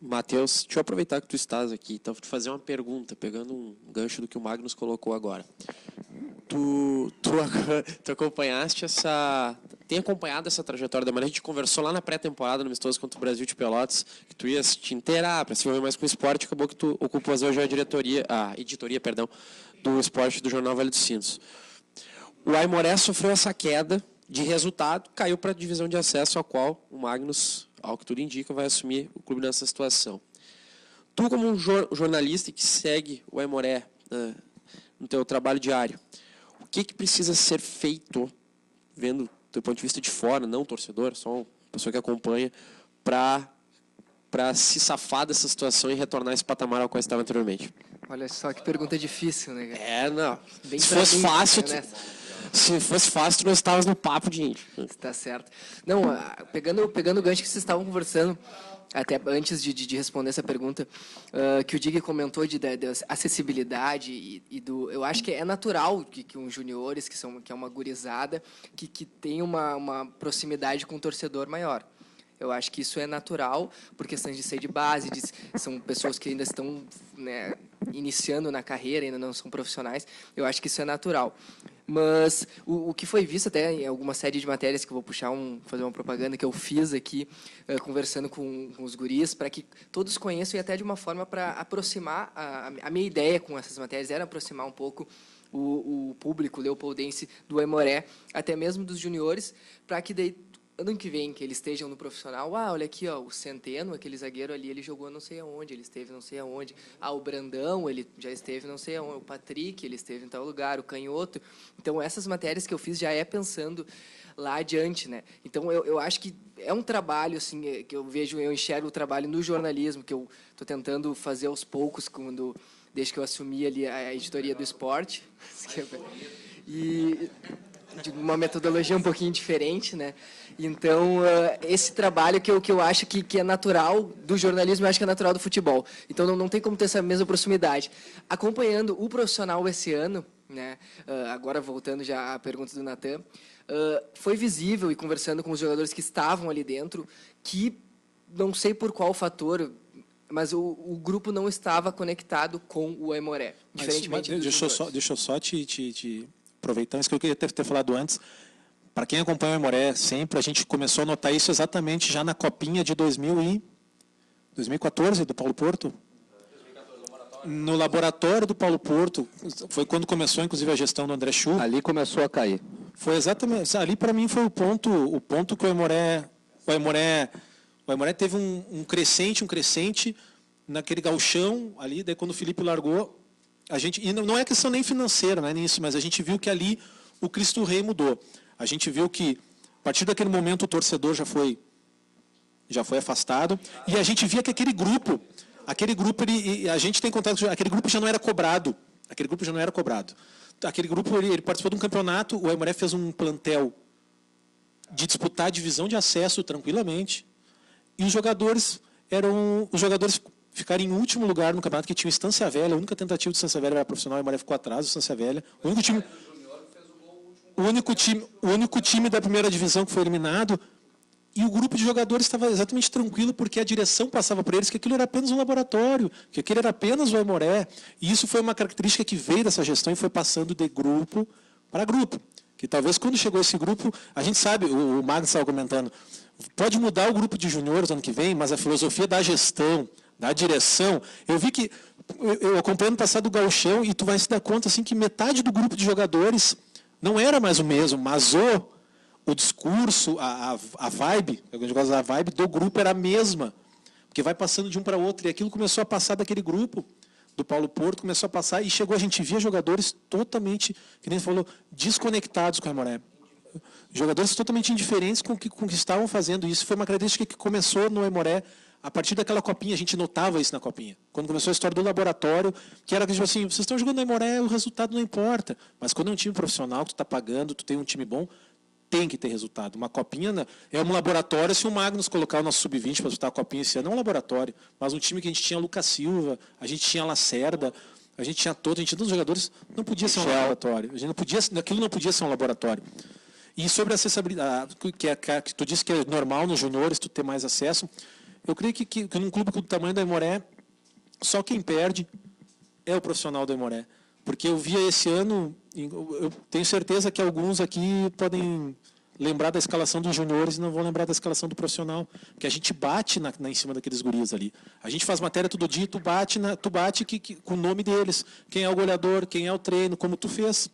Matheus, deixa eu aproveitar que tu estás aqui, então vou te fazer uma pergunta, pegando um gancho do que o Magnus colocou agora. Tu acompanhaste tem acompanhado essa trajetória da maneira, a gente conversou lá na pré-temporada no amistoso contra o Brasil de Pelotas, que tu ias te inteirar para se envolver mais com o esporte, acabou que tu ocupas hoje a editoria do esporte do Jornal Vale dos Sinos. O Aimoré sofreu essa queda de resultado, caiu para a divisão de acesso, a qual o Magnus, ao que tudo indica, vai assumir o clube nessa situação. Tu, como um jornalista que segue o Aimoré no teu trabalho diário, o que precisa ser feito, vendo do teu ponto de vista de fora, não torcedor, só uma pessoa que acompanha, para se safar dessa situação e retornar a esse patamar ao qual estava anteriormente? Olha só que pergunta difícil, né, cara? Não. Bem Se fosse mim, fácil, né? se fosse fácil, tu não estavas no papo de índio. Está certo. Não, pegando o gancho que vocês estavam conversando, até antes de responder essa pergunta, que o Dig comentou da acessibilidade e do... Eu acho que é natural que uns juniores, que é uma gurizada, que tem uma proximidade com o torcedor maior. Eu acho que isso é natural, por questões de ser de base, são pessoas que ainda estão, né, iniciando na carreira, ainda não são profissionais. Eu acho que isso é natural. Mas o que foi visto até em alguma série de matérias, que eu vou fazer uma propaganda, que eu fiz aqui, conversando com os guris, para que todos conheçam, e até de uma forma para aproximar, a minha ideia com essas matérias era aproximar um pouco o público leopoldense do Aimoré, até mesmo dos juniores, para que daí, ano que vem, que eles estejam no profissional, olha aqui, ó, o Centeno, aquele zagueiro ali, ele jogou não sei aonde, ele esteve não sei aonde. O Brandão, ele já esteve não sei aonde. O Patrick, ele esteve em tal lugar. O Canhoto. Então, essas matérias que eu fiz já é pensando lá adiante, né? Então, eu acho que é um trabalho, assim, que eu enxergo o trabalho no jornalismo, que eu estou tentando fazer aos poucos, desde que eu assumi ali a editoria do esporte. E de uma metodologia um pouquinho diferente, né? Então, esse trabalho que eu acho que é natural do jornalismo, eu acho que é natural do futebol. Então, não tem como ter essa mesma proximidade. Acompanhando o profissional esse ano, né? Agora voltando já à pergunta do Natan, foi visível, e conversando com os jogadores que estavam ali dentro, que, não sei por qual fator, mas o grupo não estava conectado com o Aimoré. Diferentemente dos jogadores. Deixa eu só te aproveitando isso que eu queria ter falado antes. Para quem acompanha o Aimoré sempre, a gente começou a notar isso exatamente já na Copinha de 2014 do Paulo Porto. No laboratório do Paulo Porto, foi quando começou, inclusive, a gestão do André Chu. Ali começou a cair. Foi exatamente, ali para mim foi o ponto que o Aimoré teve um crescente naquele gauchão ali, daí quando o Felipe largou, e não é questão nem financeira, não é nisso, mas a gente viu que ali o Cristo Rei mudou. A gente viu que, a partir daquele momento, o torcedor já foi afastado, e a gente via que aquele grupo a gente tem contato, aquele grupo já não era cobrado. Aquele grupo ele participou de um campeonato, o Aimoré fez um plantel de disputar a divisão de acesso tranquilamente, e os jogadores ficaram em último lugar no campeonato, que tinha o Estância Velha, a única tentativa do Estância Velha era profissional, o Aimoré ficou atrás do Estância Velha. O único time da primeira divisão que foi eliminado, e o grupo de jogadores estava exatamente tranquilo, porque a direção passava por eles que aquilo era apenas um laboratório, que aquilo era apenas o Aimoré. E isso foi uma característica que veio dessa gestão e foi passando de grupo para grupo. Que talvez quando chegou esse grupo, a gente sabe, o Magnus estava comentando, pode mudar o grupo de juniores ano que vem, mas a filosofia da gestão, da direção, eu vi que, eu acompanhando o passado do gauchão, e tu vai se dar conta assim, que metade do grupo de jogadores não era mais o mesmo, mas o discurso, a vibe do grupo era a mesma, porque vai passando de um para outro, e aquilo começou a passar daquele grupo do Paulo Porto, começou a passar, e chegou, a gente via jogadores totalmente, que nem falou, desconectados com a Aimoré. Jogadores totalmente indiferentes com o que estavam fazendo. Isso foi uma característica que começou no Aimoré, a partir daquela copinha, a gente notava isso na copinha. Quando começou a história do laboratório, que era tipo assim, vocês estão jogando no Aimoré, o resultado não importa. Mas quando é um time profissional, que tu está pagando, tu tem um time bom, tem que ter resultado. Uma copinha é um laboratório. Se o Magnus colocar o nosso sub-20 para disputar a copinha esse ano, é um laboratório. Mas um time que a gente tinha Lucas Silva, a gente tinha Lacerda, a gente tinha todos os jogadores, não podia ser um laboratório. Aquilo não podia ser um laboratório. E sobre a acessibilidade, que tu disse que é normal nos juniores tu ter mais acesso, eu creio que num clube com o tamanho do Aimoré, só quem perde é o profissional do Aimoré. Porque eu via esse ano, eu tenho certeza que alguns aqui podem lembrar da escalação dos juniores e não vão lembrar da escalação do profissional. Porque a gente bate em cima daqueles guris ali. A gente faz matéria todo dia, tu bate com o nome deles. Quem é o goleador, quem é o treino, como tu fez.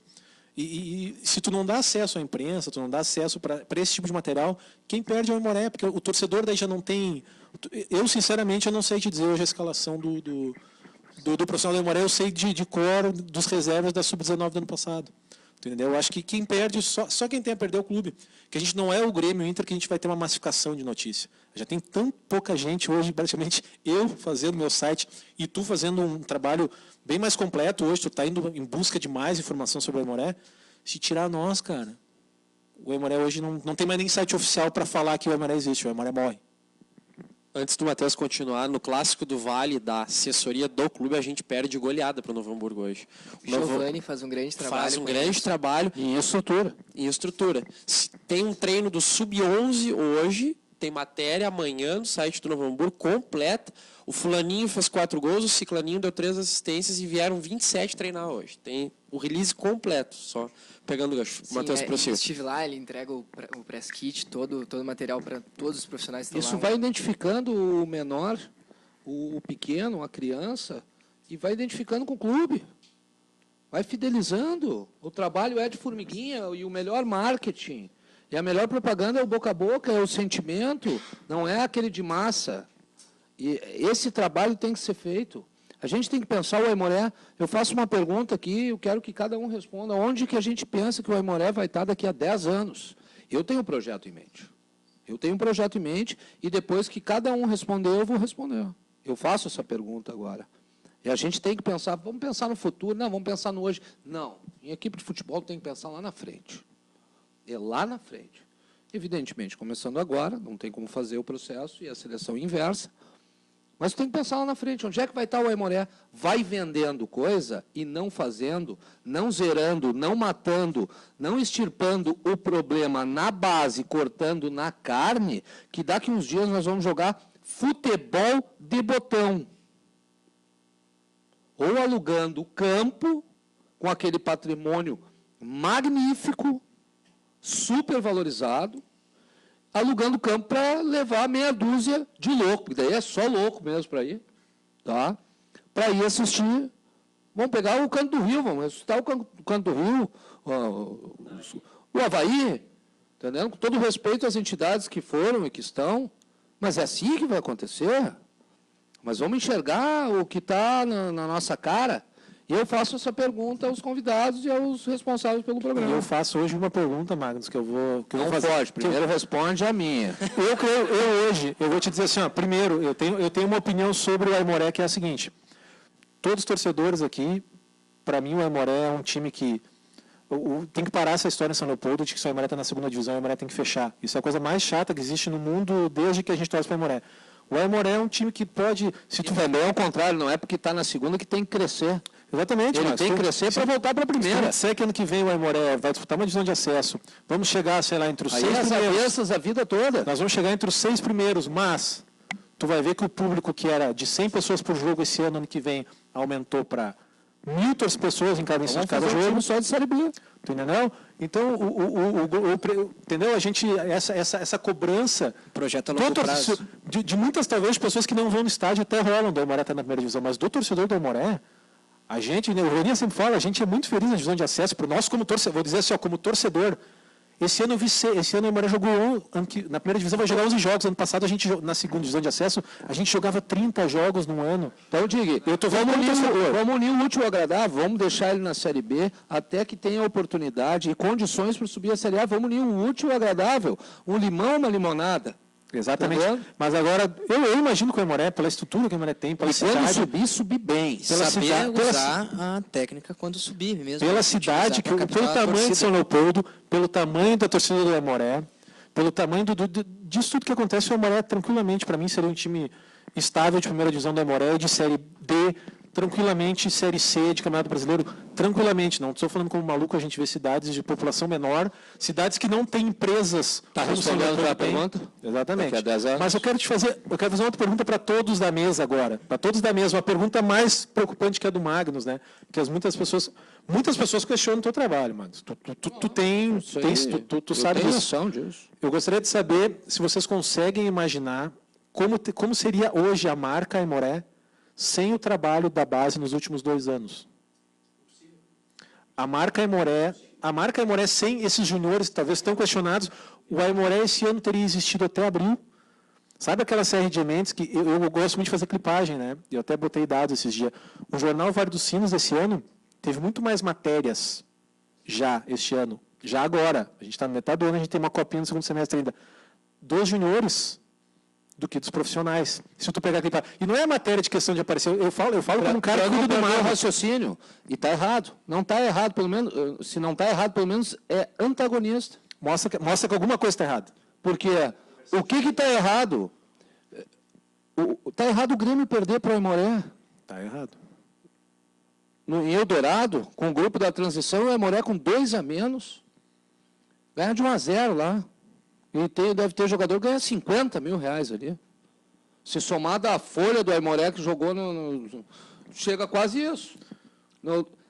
E se tu não dá acesso à imprensa, tu não dá acesso para esse tipo de material, quem perde é o Aimoré, porque o torcedor daí já não tem... Eu, sinceramente, eu não sei te dizer hoje a escalação do profissional do Aimoré, eu sei de cor dos reservas da Sub-19 do ano passado. Entendeu? Eu acho que quem perde, só quem tem a perder é o clube. Que a gente não é o Grêmio e o Inter que a gente vai ter uma massificação de notícia. Já tem tão pouca gente hoje, praticamente eu fazendo meu site e tu fazendo um trabalho bem mais completo hoje, tu está indo em busca de mais informação sobre o Aimoré. Se tirar nós, cara, o Aimoré hoje não tem mais nem site oficial para falar que o Aimoré existe, o Aimoré morre. Antes do Matheus continuar, no Clássico do Vale, da assessoria do clube, a gente perde goleada para o Novo Hamburgo hoje. O Giovani faz um grande trabalho. Faz um grande trabalho. Em estrutura. Em estrutura. Tem um treino do Sub-11 hoje, tem matéria amanhã no site do Novo Hamburgo, completa. O fulaninho fez 4 gols, o ciclaninho deu 3 assistências e vieram 27 treinar hoje. Tem o release completo, só pegando o gancho. Matheus, prossiga. Eu estive lá, ele entrega o press kit, todo o material para todos os profissionais que estão Isso lá. vai identificando o menor, o pequeno, a criança, e vai identificando com o clube. Vai fidelizando. O trabalho é de formiguinha e o melhor marketing. E a melhor propaganda é o boca a boca, é o sentimento, não é aquele de massa. E esse trabalho tem que ser feito. A gente tem que pensar o Aimoré. Eu faço uma pergunta aqui, eu quero que cada um responda. Onde que a gente pensa que o Aimoré vai estar daqui a 10 anos? Eu tenho um projeto em mente. Eu tenho um projeto em mente e depois que cada um responder, eu vou responder. Eu faço essa pergunta agora. E a gente tem que pensar, vamos pensar no futuro, não, vamos pensar no hoje. Não, em equipe de futebol tem que pensar lá na frente. É lá na frente. Evidentemente, começando agora, não tem como fazer o processo e a seleção inversa. Mas tem que pensar lá na frente, onde é que vai estar o Aimoré? Vai vendendo coisa e não fazendo, não zerando, não matando, não extirpando o problema na base, cortando na carne, que daqui uns dias nós vamos jogar futebol de botão. Ou alugando o campo, com aquele patrimônio magnífico, super valorizado, alugando campo para levar meia dúzia de louco, porque daí é só louco mesmo para ir, tá? Para ir assistir. Vamos pegar o Canto do Rio, vamos ressuscitar o Canto do Rio, o Avaí, entendendo? Com todo respeito às entidades que foram e que estão, mas é assim que vai acontecer. Mas vamos enxergar o que está na nossa cara. E eu faço essa pergunta aos convidados e aos responsáveis pelo programa. E eu faço hoje uma pergunta, Magnus, que eu vou fazer. Pode, primeiro responde a minha. Eu vou te dizer assim, ó, primeiro, eu tenho uma opinião sobre o Aimoré, que é a seguinte. Todos os torcedores aqui, para mim o Aimoré é um time que tem que parar essa história em São Leopoldo de que o Aimoré está na segunda divisão, o Aimoré tem que fechar. Isso é a coisa mais chata que existe no mundo desde que a gente torce para o Aimoré. O Aimoré é um time que pode... Se tu também é o contrário, não é porque está na segunda que tem que crescer. Exatamente. Ele tem que crescer para voltar para a primeira. Se que ano que vem o Aimoré vai disputar uma divisão de acesso, vamos chegar, sei lá, entre os 6 primeiros. Cabeças a vida toda. Nós vamos chegar entre os 6 primeiros, mas tu vai ver que o público que era de 100 pessoas por jogo esse ano que vem, aumentou para 1.000 pessoas em cada jogo. Só de Série B. Tu entendeu? Então, entendeu? A gente, essa cobrança... Projeto a longo prazo. De muitas, talvez, pessoas que não vão no estádio até rolam do Aimoré estar na primeira divisão, mas do torcedor do Aimoré, a gente, o Reninha sempre fala, a gente é muito feliz na divisão de acesso, para nós como torcedor, vou dizer assim, ó, como torcedor, esse ano o Aimoré jogou, na primeira divisão vai jogar 11 jogos, ano passado, na segunda divisão de acesso, a gente jogava 30 jogos num ano. Então, diga, vamos unir o útil ao agradável, vamos deixar ele na Série B, até que tenha oportunidade e condições para subir a Série A, vamos unir o útil ao agradável, um limão, uma limonada. Exatamente. Entendeu? Mas agora, eu imagino que o Aimoré, pela estrutura que o Aimoré tem, pela cidade... subir bem. Saber usar a técnica quando subir mesmo. Pela cidade, pelo tamanho de São Leopoldo, pelo tamanho da torcida do Aimoré, pelo tamanho disso tudo que acontece, o Aimoré, tranquilamente, para mim, seria um time estável de primeira divisão do Aimoré e de Série B tranquilamente Série C de Campeonato Brasileiro, tranquilamente, não estou falando como maluco, a gente vê cidades de população menor, cidades que não têm empresas. Está respondendo já a pergunta? Exatamente. Daqui a 10 anos. Mas eu quero fazer uma outra pergunta para todos da mesa agora, para todos da mesa, uma pergunta mais preocupante que a do Magnus, né? Que muitas pessoas questionam o teu trabalho, Magnus. Tu sabe disso. Noção disso. Eu gostaria de saber se vocês conseguem imaginar como seria hoje a marca Aimoré sem o trabalho da base nos últimos 2 anos. A marca Aimoré sem esses juniores, talvez tão questionados, o Aimoré esse ano teria existido até abril. Sabe aquela série de Mendes que eu gosto muito de fazer clipagem, né? Eu até botei dados esses dias. O jornal Vale dos Sinos esse ano teve muito mais matérias já este ano, já agora. A gente está na metade do ano, a gente tem uma copinha no segundo semestre ainda, dos juniores do que dos profissionais. Se tu pegar aqui, e não é matéria de questão de aparecer, eu falo como um cara que cuida do mar. Raciocínio, e está errado. Não está errado, pelo menos, se não está errado, pelo menos é antagonista. Mostra que alguma coisa está errada. Porque o que está errado? Está errado o Grêmio perder para o Aimoré. Está errado. Em Eldorado, com o grupo da transição, o Aimoré com 2 a menos, ganha de 1-0 lá. E deve ter jogador que ganha 50 mil reais ali. Se somar a folha do Aimoré que jogou, chega quase isso.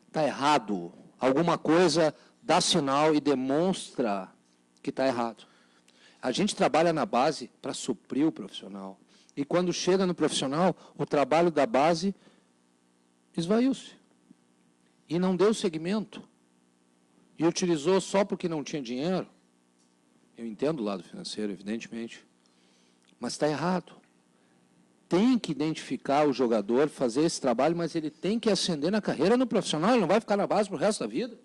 Está errado. Alguma coisa dá sinal e demonstra que está errado. A gente trabalha na base para suprir o profissional. E quando chega no profissional, o trabalho da base esvaiu-se. E não deu seguimento. E utilizou só porque não tinha dinheiro. Eu entendo o lado financeiro, evidentemente, mas está errado. Tem que identificar o jogador, fazer esse trabalho, mas ele tem que ascender na carreira no profissional, ele não vai ficar na base para o resto da vida.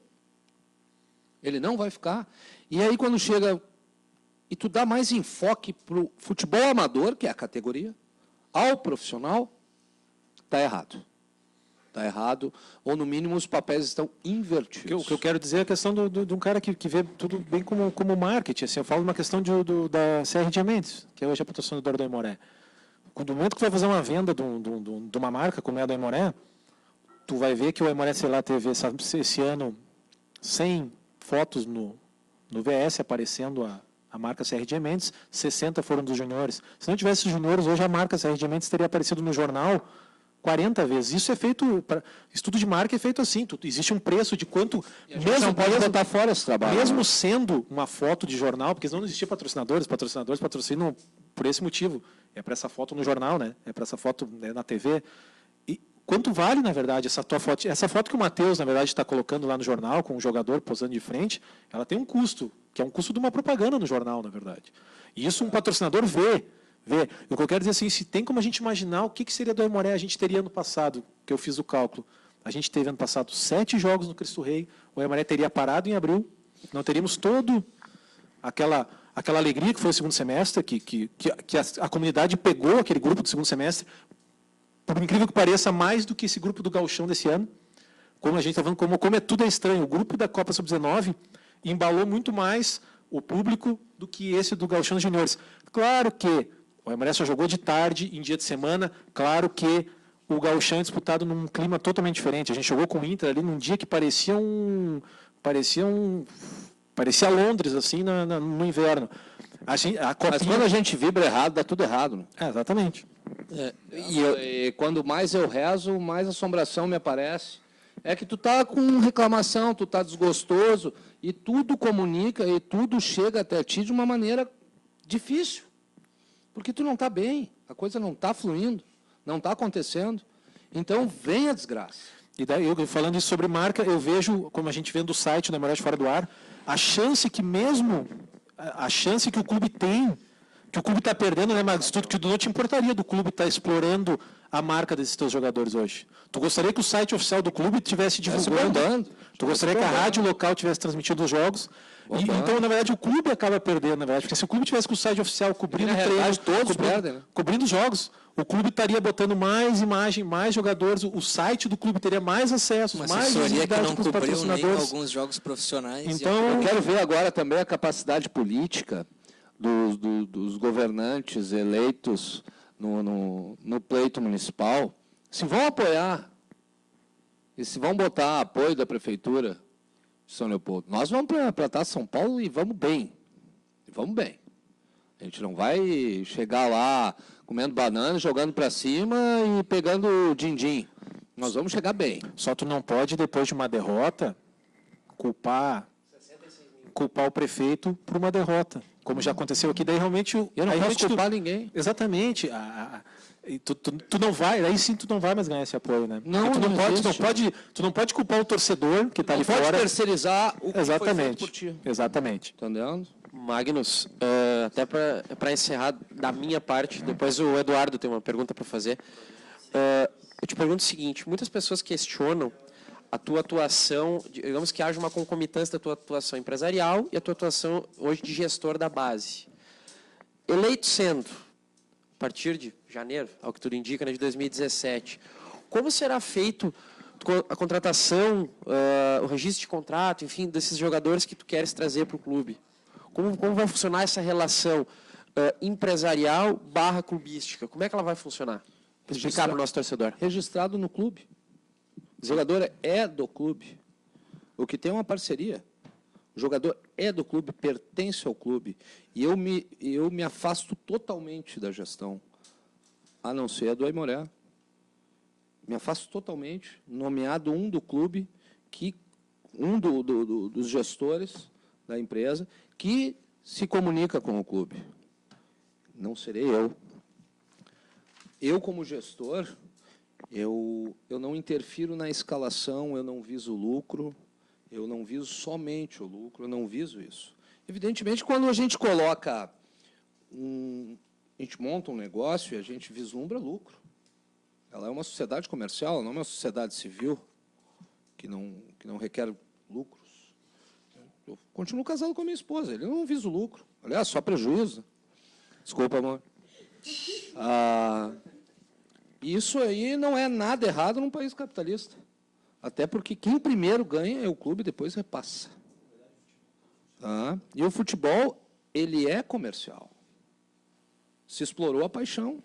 Ele não vai ficar. E aí quando chega, e tu dá mais enfoque para o futebol amador, que é a categoria, ao profissional, está errado. Está errado, ou no mínimo os papéis estão invertidos. O que eu quero dizer é a questão de um cara que vê tudo bem como marketing. Assim, eu falo de uma questão da CR Diamantes, que é hoje a patrocinadora do Aimoré. No momento que tu vai fazer uma venda de uma marca como é a do Aimoré, tu vai ver que o Aimoré, sei lá, teve esse ano 100 fotos no VS aparecendo a marca CR Diamantes, 60 foram dos juniores. Se não tivesse os juniores, hoje a marca CR Diamantes teria aparecido no jornal 40 vezes. Isso é feito, estudo de marca é feito assim, existe um preço de quanto, mesmo não pode botar fora esse trabalho. Mesmo sendo uma foto de jornal, porque não existia patrocinadores patrocinam por esse motivo, é para essa foto no jornal, né? É para essa foto, né, na TV. E quanto vale, na verdade, essa tua foto? Essa foto que o Matheus, na verdade, está colocando lá no jornal, com o jogador posando de frente, ela tem um custo, que é um custo de uma propaganda no jornal, na verdade. E isso um patrocinador vê. O que eu quero dizer assim, se tem como a gente imaginar o que seria do Aimoré, a gente teria ano passado, que eu fiz o cálculo, a gente teve ano passado 7 jogos no Cristo Rei, o Aimoré teria parado em abril, não teríamos todo aquela alegria que foi o segundo semestre, que a comunidade pegou aquele grupo do segundo semestre, por incrível que pareça, mais do que esse grupo do Gauchão desse ano, como a gente está falando, como tudo é estranho, o grupo da Copa Sub-19 embalou muito mais o público do que esse do Gauchão dos Juniores. Claro que o Aimoré só jogou de tarde, em dia de semana. Claro que o Gauchão é disputado num clima totalmente diferente. A gente jogou com o Inter ali num dia que parecia Londres, assim, no inverno. Mas quando a gente vibra errado, dá tudo errado. Né? Exatamente. E quando mais eu rezo, mais assombração me aparece. É que tu tá com reclamação, tu tá desgostoso, e tudo comunica, e tudo chega até ti de uma maneira difícil. Porque tu não está bem, a coisa não está fluindo, não está acontecendo. Então, vem a desgraça. E daí, eu falando isso sobre marca, eu vejo, como a gente vê do site do Aimoré de Fora do Ar, a chance que o clube tem, que o clube está perdendo, né, mas tudo que não te importaria do clube estar explorando a marca desses teus jogadores hoje. Tu gostaria que o site oficial do clube estivesse divulgando? Tu gostaria que a rádio local estivesse transmitindo os jogos? Então, na verdade, o clube acaba perdendo, na verdade, porque se o clube tivesse com o site oficial cobrindo treinos, cobrindo os jogos, o clube estaria botando mais imagem, mais jogadores, o site do clube teria mais acessos, uma mais visibilidade para os patrocinadores. Nem alguns jogos profissionais. Então, eu quero ver agora também a capacidade política dos governantes eleitos no pleito municipal, se vão apoiar E se vão botar apoio da Prefeitura de São Leopoldo, nós vamos para a Taça São Paulo e vamos bem. E vamos bem. A gente não vai chegar lá comendo banana, jogando para cima e pegando din-din. Nós vamos chegar bem. Só tu não pode, depois de uma derrota, culpar o prefeito por uma derrota, como já aconteceu aqui. Daí realmente Eu não posso culpar ninguém. Exatamente. E tu não vai, aí sim tu não vai mais ganhar esse apoio, né? Não, Porque não tu não pode culpar o torcedor que está ali Pode fora. terceirizar o que foi feito Exatamente. por ti. Exatamente. Entendendo? Magnus, até para encerrar da minha parte, depois o Eduardo tem uma pergunta para fazer. Eu te pergunto o seguinte, muitas pessoas questionam a tua atuação, digamos que haja uma concomitância da tua atuação empresarial e a tua atuação hoje de gestor da base. Eleito sendo, a partir de janeiro, ao que tudo indica, né, de 2017, como será feito a contratação, o registro de contrato, enfim, desses jogadores que tu queres trazer para o clube? Como vai funcionar essa relação empresarial / clubística? Como é que ela vai funcionar? Para explicar para o nosso torcedor. Registrado no clube. O jogador é do clube. O que tem é uma parceria. O jogador é do clube, pertence ao clube. E eu me afasto totalmente da gestão, a não ser a do Aimoré. Me afasto totalmente, nomeado um do clube, dos gestores da empresa, que se comunica com o clube. Não serei eu. Eu, como gestor, eu não interfiro na escalação, eu não viso lucro, eu não viso somente o lucro, eu não viso isso. Evidentemente, quando a gente coloca, a gente monta um negócio e a gente vislumbra lucro. Ela é uma sociedade comercial, ela não é uma sociedade civil, que não requer lucros. Eu continuo casado com a minha esposa, ele não visa o lucro. Aliás, só prejuízo. Desculpa, amor. Isso aí não é nada errado num país capitalista. Até porque quem primeiro ganha é o clube, depois repassa. E o futebol, ele é comercial. Se explorou a paixão.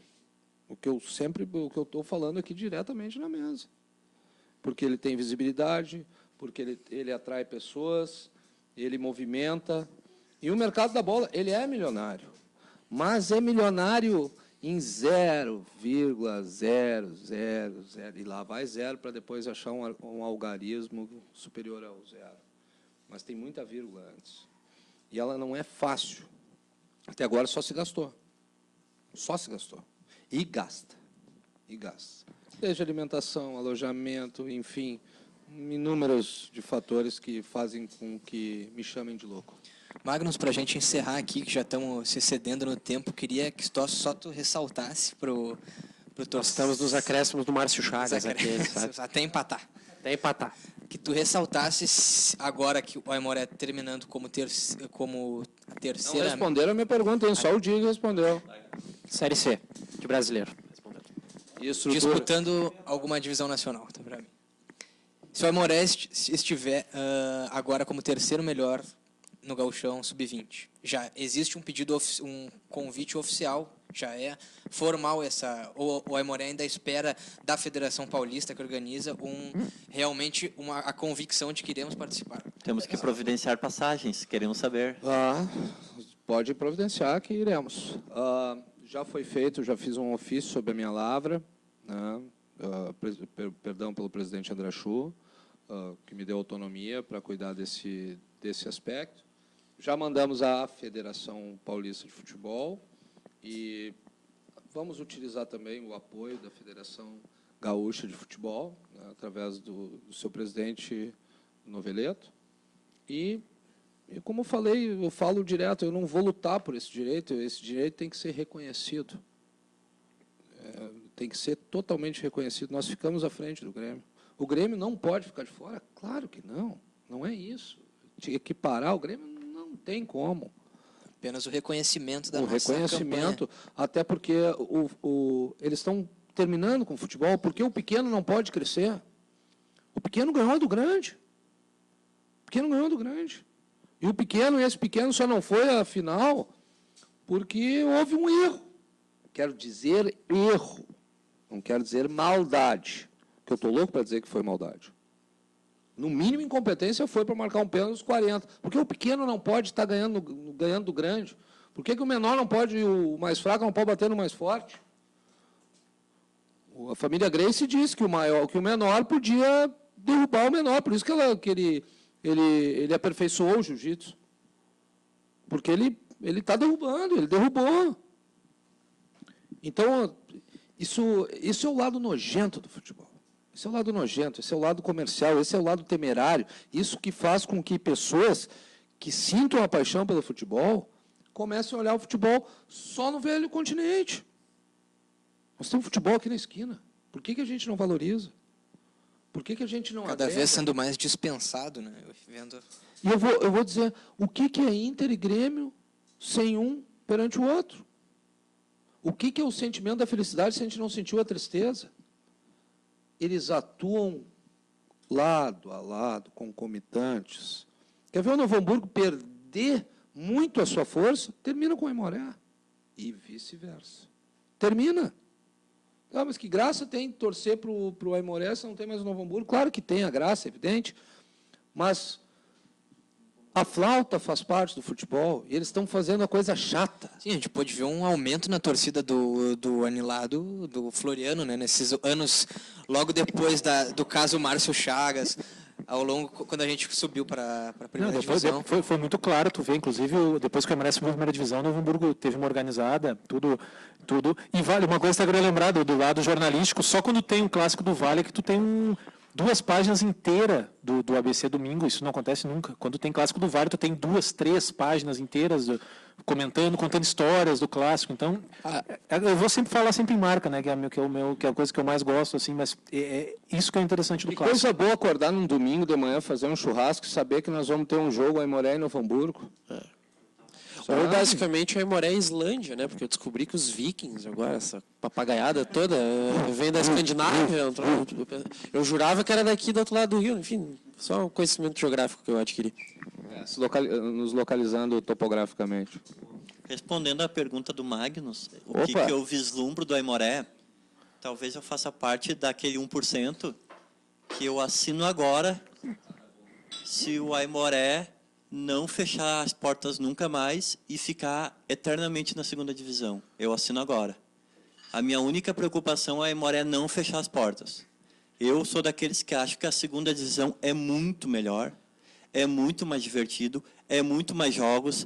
O que eu estou falando aqui diretamente na mesa. Porque ele tem visibilidade, porque ele atrai pessoas, ele movimenta. E o mercado da bola, ele é milionário. Mas é milionário em 0,000, e lá vai zero para depois achar um algarismo superior ao zero. Mas tem muita vírgula antes. E ela não é fácil. Até agora só se gastou. Só se gastou. E gasta. E gasta. Desde alimentação, alojamento, enfim, inúmeros de fatores que fazem com que me chamem de louco. Magnus, para a gente encerrar aqui, que já estamos se excedendo no tempo, queria que só tu ressaltasse para o torcedor. Nós estamos nos acréscimos do Márcio Chagas aqui, sabe? Até empatar. Até empatar. Que tu ressaltasse, agora que o Aimoré terminando como a terceira... Não responderam a minha pergunta, hein? Só o Diego respondeu. Série C, de brasileiro. Disputando alguma divisão nacional, tá, para mim. Se o Aimoré estiver agora como terceiro melhor no Gauchão Sub-20, já existe um pedido, um convite oficial, já é formal o Aimoré ainda espera da Federação Paulista que organiza realmente a convicção de que iremos participar. Temos que providenciar passagens, queremos saber. Pode providenciar que iremos. Já foi feito, já fiz um ofício sobre a minha lavra, né? Perdão pelo presidente André Chu, que me deu autonomia para cuidar desse aspecto. Já mandamos à Federação Paulista de Futebol e vamos utilizar também o apoio da Federação Gaúcha de Futebol, né, através do seu presidente Noveleto. E como eu falei, eu falo direto, eu não vou lutar por esse direito tem que ser reconhecido. Tem que ser totalmente reconhecido. Nós ficamos à frente do Grêmio. O Grêmio não pode ficar de fora? Claro que não. Não é isso. Equiparar o Grêmio não tem como. Apenas o reconhecimento da nossa reconhecimento, campanha. Até porque eles estão terminando com o futebol, porque o pequeno não pode crescer. O pequeno ganhou do grande. O pequeno ganhou do grande. E esse pequeno só não foi à final porque houve um erro. Quero dizer erro. Não quero dizer maldade. Que eu estou louco para dizer que foi maldade. No mínimo, incompetência foi para marcar um pênalti nos 40. Por que o pequeno não pode estar ganhando do grande? Por que o menor não pode, o mais fraco não pode bater no mais forte? A família Gracie disse que o menor podia derrubar o menor, por isso que ele aperfeiçoou o jiu-jitsu. Porque ele está derrubando, ele derrubou. Então, isso é o lado nojento do futebol. Esse é o lado nojento, esse é o lado comercial, esse é o lado temerário. Isso que faz com que pessoas que sintam a paixão pelo futebol comecem a olhar o futebol só no velho continente. Nós temos futebol aqui na esquina. Por que a gente não valoriza? Por que a gente não Cada agrega? vez sendo mais dispensado, né? Vendo... E eu vou dizer, o que é Inter e Grêmio sem um perante o outro? O que é o sentimento da felicidade se a gente não sentiu a tristeza? Eles atuam lado a lado, concomitantes. Quer ver o Novo Hamburgo perder muito a sua força? Termina com o Aimoré. E vice-versa. Termina. Ah, mas que graça tem torcer para o Aimoré se não tem mais o Novo Hamburgo? Claro que tem a graça, é evidente. Mas a flauta faz parte do futebol e eles estão fazendo a coisa chata. Sim, a gente pôde ver um aumento na torcida do Anilado, do Floriano, né? Nesses anos, logo depois do caso Márcio Chagas, ao longo, quando a gente subiu para a primeira divisão. Foi muito claro, tu vê, inclusive, depois que o Aimoré subiu para a primeira divisão, o Novo Hamburgo teve uma organizada, tudo. E vale, uma coisa que eu queria lembrar do lado jornalístico, só quando tem um clássico do Vale é que tu tem 2 páginas inteiras do ABC Domingo, isso não acontece nunca. Quando tem clássico do Vale, tu tem 2, 3 páginas inteiras contando histórias do clássico. Então, eu vou sempre falar sempre em marca, né, que é a coisa que eu mais gosto, assim, mas é isso que é interessante do E clássico. coisa boa acordar num domingo de manhã, fazer um churrasco e saber que nós vamos ter um jogo Aimoré e Novo Hamburgo. Ou basicamente a Aimoré e Islândia, né? Porque eu descobri que os vikings, agora, essa papagaiada toda, vem da Escandinávia. Eu jurava que era daqui do outro lado do rio. Enfim, só um conhecimento geográfico que eu adquiri. Nos localizando topograficamente. Respondendo à pergunta do Magnus, o que Opa. eu vislumbro do Aimoré, talvez eu faça parte daquele 1% que eu assino agora se o Aimoré não fechar as portas nunca mais e ficar eternamente na segunda divisão. Eu assino agora. A minha única preocupação é a Aimoré não fechar as portas. Eu sou daqueles que acham que a segunda divisão é muito melhor, é muito mais divertido, é muito mais jogos,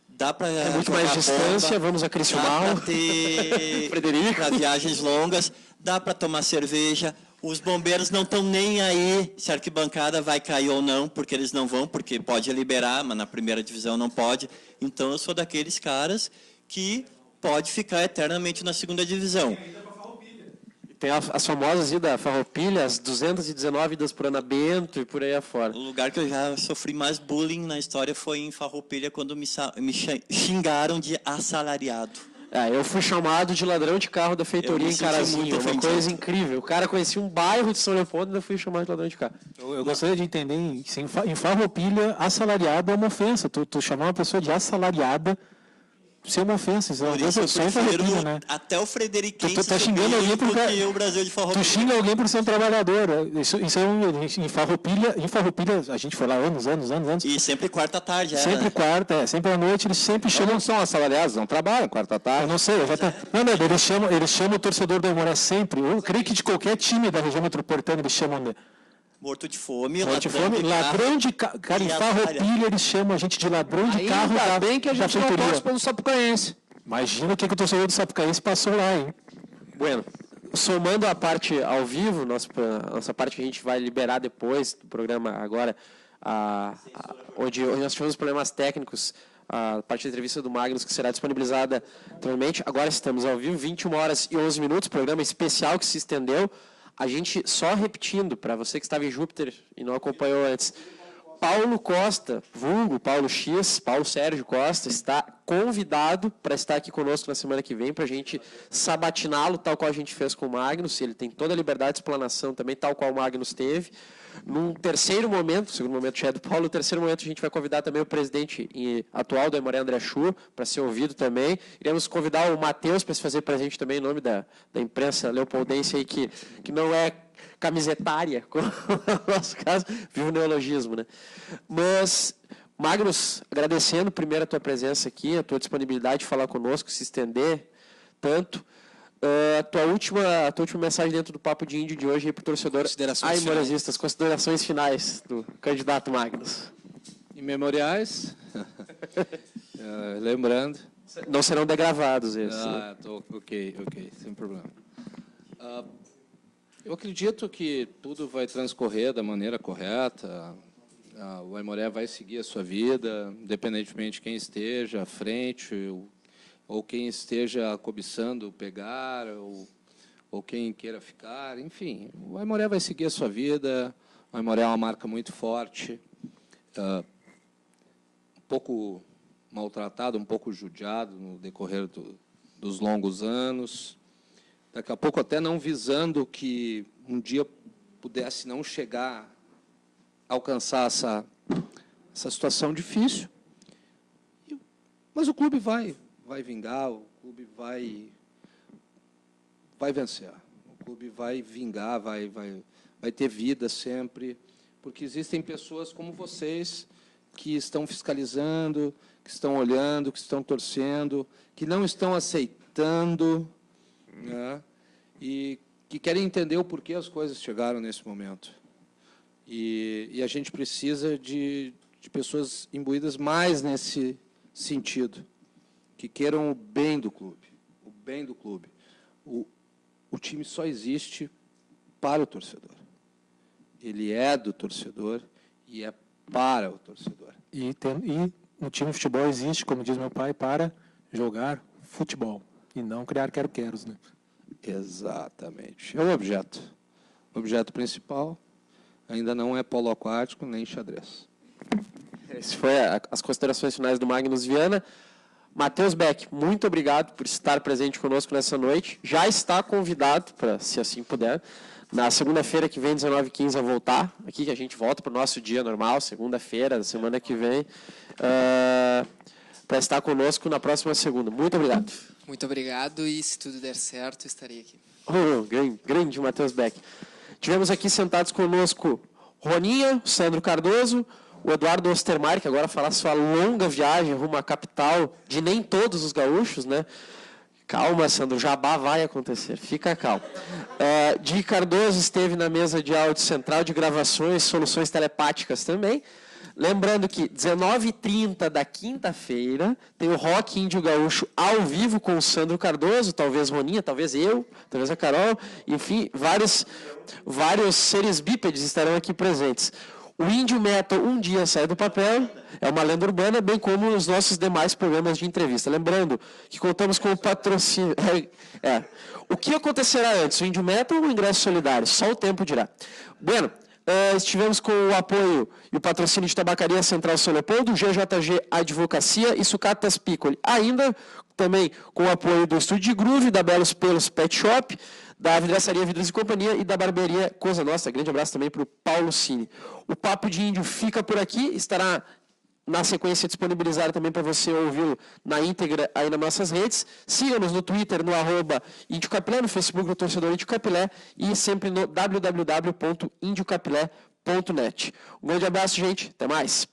dá para É muito mais distância, vamos a Criciúmal. Dá para ter Frederico. viagens longas, dá para tomar cerveja. Os bombeiros não estão nem aí se a arquibancada vai cair ou não, porque eles não vão, porque pode liberar, mas na primeira divisão não pode. Então eu sou daqueles caras que pode ficar eternamente na segunda divisão. Tem as famosas idas Farroupilha, as 219 idas por Ana Bento e por aí afora. O lugar que eu já sofri mais bullying na história foi em Farroupilha, quando me xingaram de assalariado. Eu fui chamado de ladrão de carro da feitoria Eu me em senti Carazinho, muito uma ofendido. coisa incrível. O cara conhecia um bairro de São Leopoldo e ainda fui chamado de ladrão de carro. Eu gostaria de entender, em Farroupilha, assalariado é uma ofensa. Tu chamar uma pessoa de assalariada, isso é uma ofensa. Isso é uma Por isso eu coisa só em prefiro Farroupilha, né? até o Frederiquense Tu tá xingando alguém do porque que o Brasil de tu Farroupilha. xinga alguém por ser um trabalhador. Isso é em Farroupilha, a gente foi lá anos. E sempre quarta tarde, Sempre né? quarta, sempre à noite, eles sempre Eles chamam. não são assalariados, não trabalham quarta Eu tarde. não sei, eles chamam o torcedor do Aimoré sempre. Eu creio que de qualquer time da região metropolitana eles chamam de Morto de fome, ladrão de carro. Cara, em e Farroupilha eles chamam a gente de ladrão de carro Ainda da, bem que a da gente não feitoria. torce pelo Sapucaense. Imagina o que o torcedor do Sapucaense passou lá, hein? Bueno, somando a parte ao vivo, nossa parte que a gente vai liberar depois do programa agora, onde nós tivemos problemas técnicos, a parte da entrevista do Magnus, que será disponibilizada anteriormente. Agora estamos ao vivo, 21 horas e 11 minutos, programa especial que se estendeu. A gente, só repetindo, para você que estava em Júpiter e não acompanhou antes, Paulo Costa, vulgo Paulo X, Paulo Sérgio Costa, está convidado para estar aqui conosco na semana que vem, para a gente sabatiná-lo, tal qual a gente fez com o Magnus. Ele tem toda a liberdade de explanação também, tal qual o Magnus teve. Num terceiro momento, o segundo momento já é do Paulo, no terceiro momento a gente vai convidar também o presidente atual do Aimoré, André Chu, para ser ouvido também. Iremos convidar o Matheus para se fazer presente também em nome da imprensa leopoldense aí, que não é camisetária, como no nosso caso, viu o neologismo, né? Mas, Magnus, agradecendo primeiro a tua presença aqui, a tua disponibilidade de falar conosco, se estender tanto. A tua última mensagem dentro do Papo de Índio de hoje para o torcedor aimoresistas, considerações finais do candidato Magnus. Em memoriais, lembrando... Não serão degravados esses. Ok, sem problema. Eu acredito que tudo vai transcorrer da maneira correta, o Aimoré vai seguir a sua vida, independentemente de quem esteja à frente, ou quem esteja cobiçando pegar, ou quem queira ficar, enfim, o Aimoré vai seguir a sua vida. O Aimoré é uma marca muito forte, um pouco maltratado, um pouco judiado no decorrer dos longos anos, daqui a pouco até não visando que um dia pudesse não chegar a alcançar essa situação difícil, mas o clube vai vingar, o clube vai vencer. O clube vai vingar, vai ter vida sempre, porque existem pessoas como vocês que estão fiscalizando, que estão olhando, que estão torcendo, que não estão aceitando, né, e que querem entender o porquê as coisas chegaram nesse momento. E a gente precisa de pessoas imbuídas mais nesse sentido, que queiram o bem do clube. O bem do clube. O time só existe para o torcedor. Ele é do torcedor e é para o torcedor. E o time de futebol existe, como diz meu pai, para jogar futebol e não criar quero-queros, né? Exatamente. É o objeto. O objeto principal ainda não é polo aquático nem xadrez. Essas foram as considerações finais do Magnus Viana. Matheus Beck, muito obrigado por estar presente conosco nessa noite. Já está convidado, para, se assim puder, na segunda-feira que vem, 19h15, a voltar. Aqui que a gente volta para o nosso dia normal, segunda-feira, da semana que vem, para estar conosco na próxima segunda. Muito obrigado. Muito obrigado e, se tudo der certo, estarei aqui. Grande Matheus Beck. Tivemos aqui sentados conosco Roninha, Sandro Cardoso, o Eduardo Ostermaier, que agora fará sua longa viagem rumo à capital de nem todos os gaúchos, né? Calma, Sandro, o jabá vai acontecer, fica calmo. Di Cardoso esteve na mesa de áudio central de gravações, soluções telepáticas também. Lembrando que 19h30 da quinta-feira tem o Rock Índio Gaúcho ao vivo com o Sandro Cardoso, talvez Roninha, talvez eu, talvez a Carol, enfim, vários seres bípedes estarão aqui presentes. O Índio Metal um dia sai do papel, é uma lenda urbana, bem como os nossos demais programas de entrevista. Lembrando que contamos com o patrocínio... O que acontecerá antes, o Índio Metal ou o ingresso solidário? Só o tempo dirá. Bueno, estivemos com o apoio e o patrocínio de Tabacaria Central São Leopoldo, GJG Advocacia e Sucatas Piccoli. Ainda também com o apoio do Estúdio de Groove, da Belos Pelos Pet Shop, da Vidraçaria Vidros e Companhia e da Barbearia Coisa Nossa. Grande abraço também para o Paulo Cine. O Papo de Índio fica por aqui, estará na sequência disponibilizado também para você ouvi-lo na íntegra aí nas nossas redes. Siga-nos no Twitter, no @IndioCapilé, no Facebook do Torcedor Índio Capilé e sempre no www.indiocapilé.net. Um grande abraço, gente. Até mais.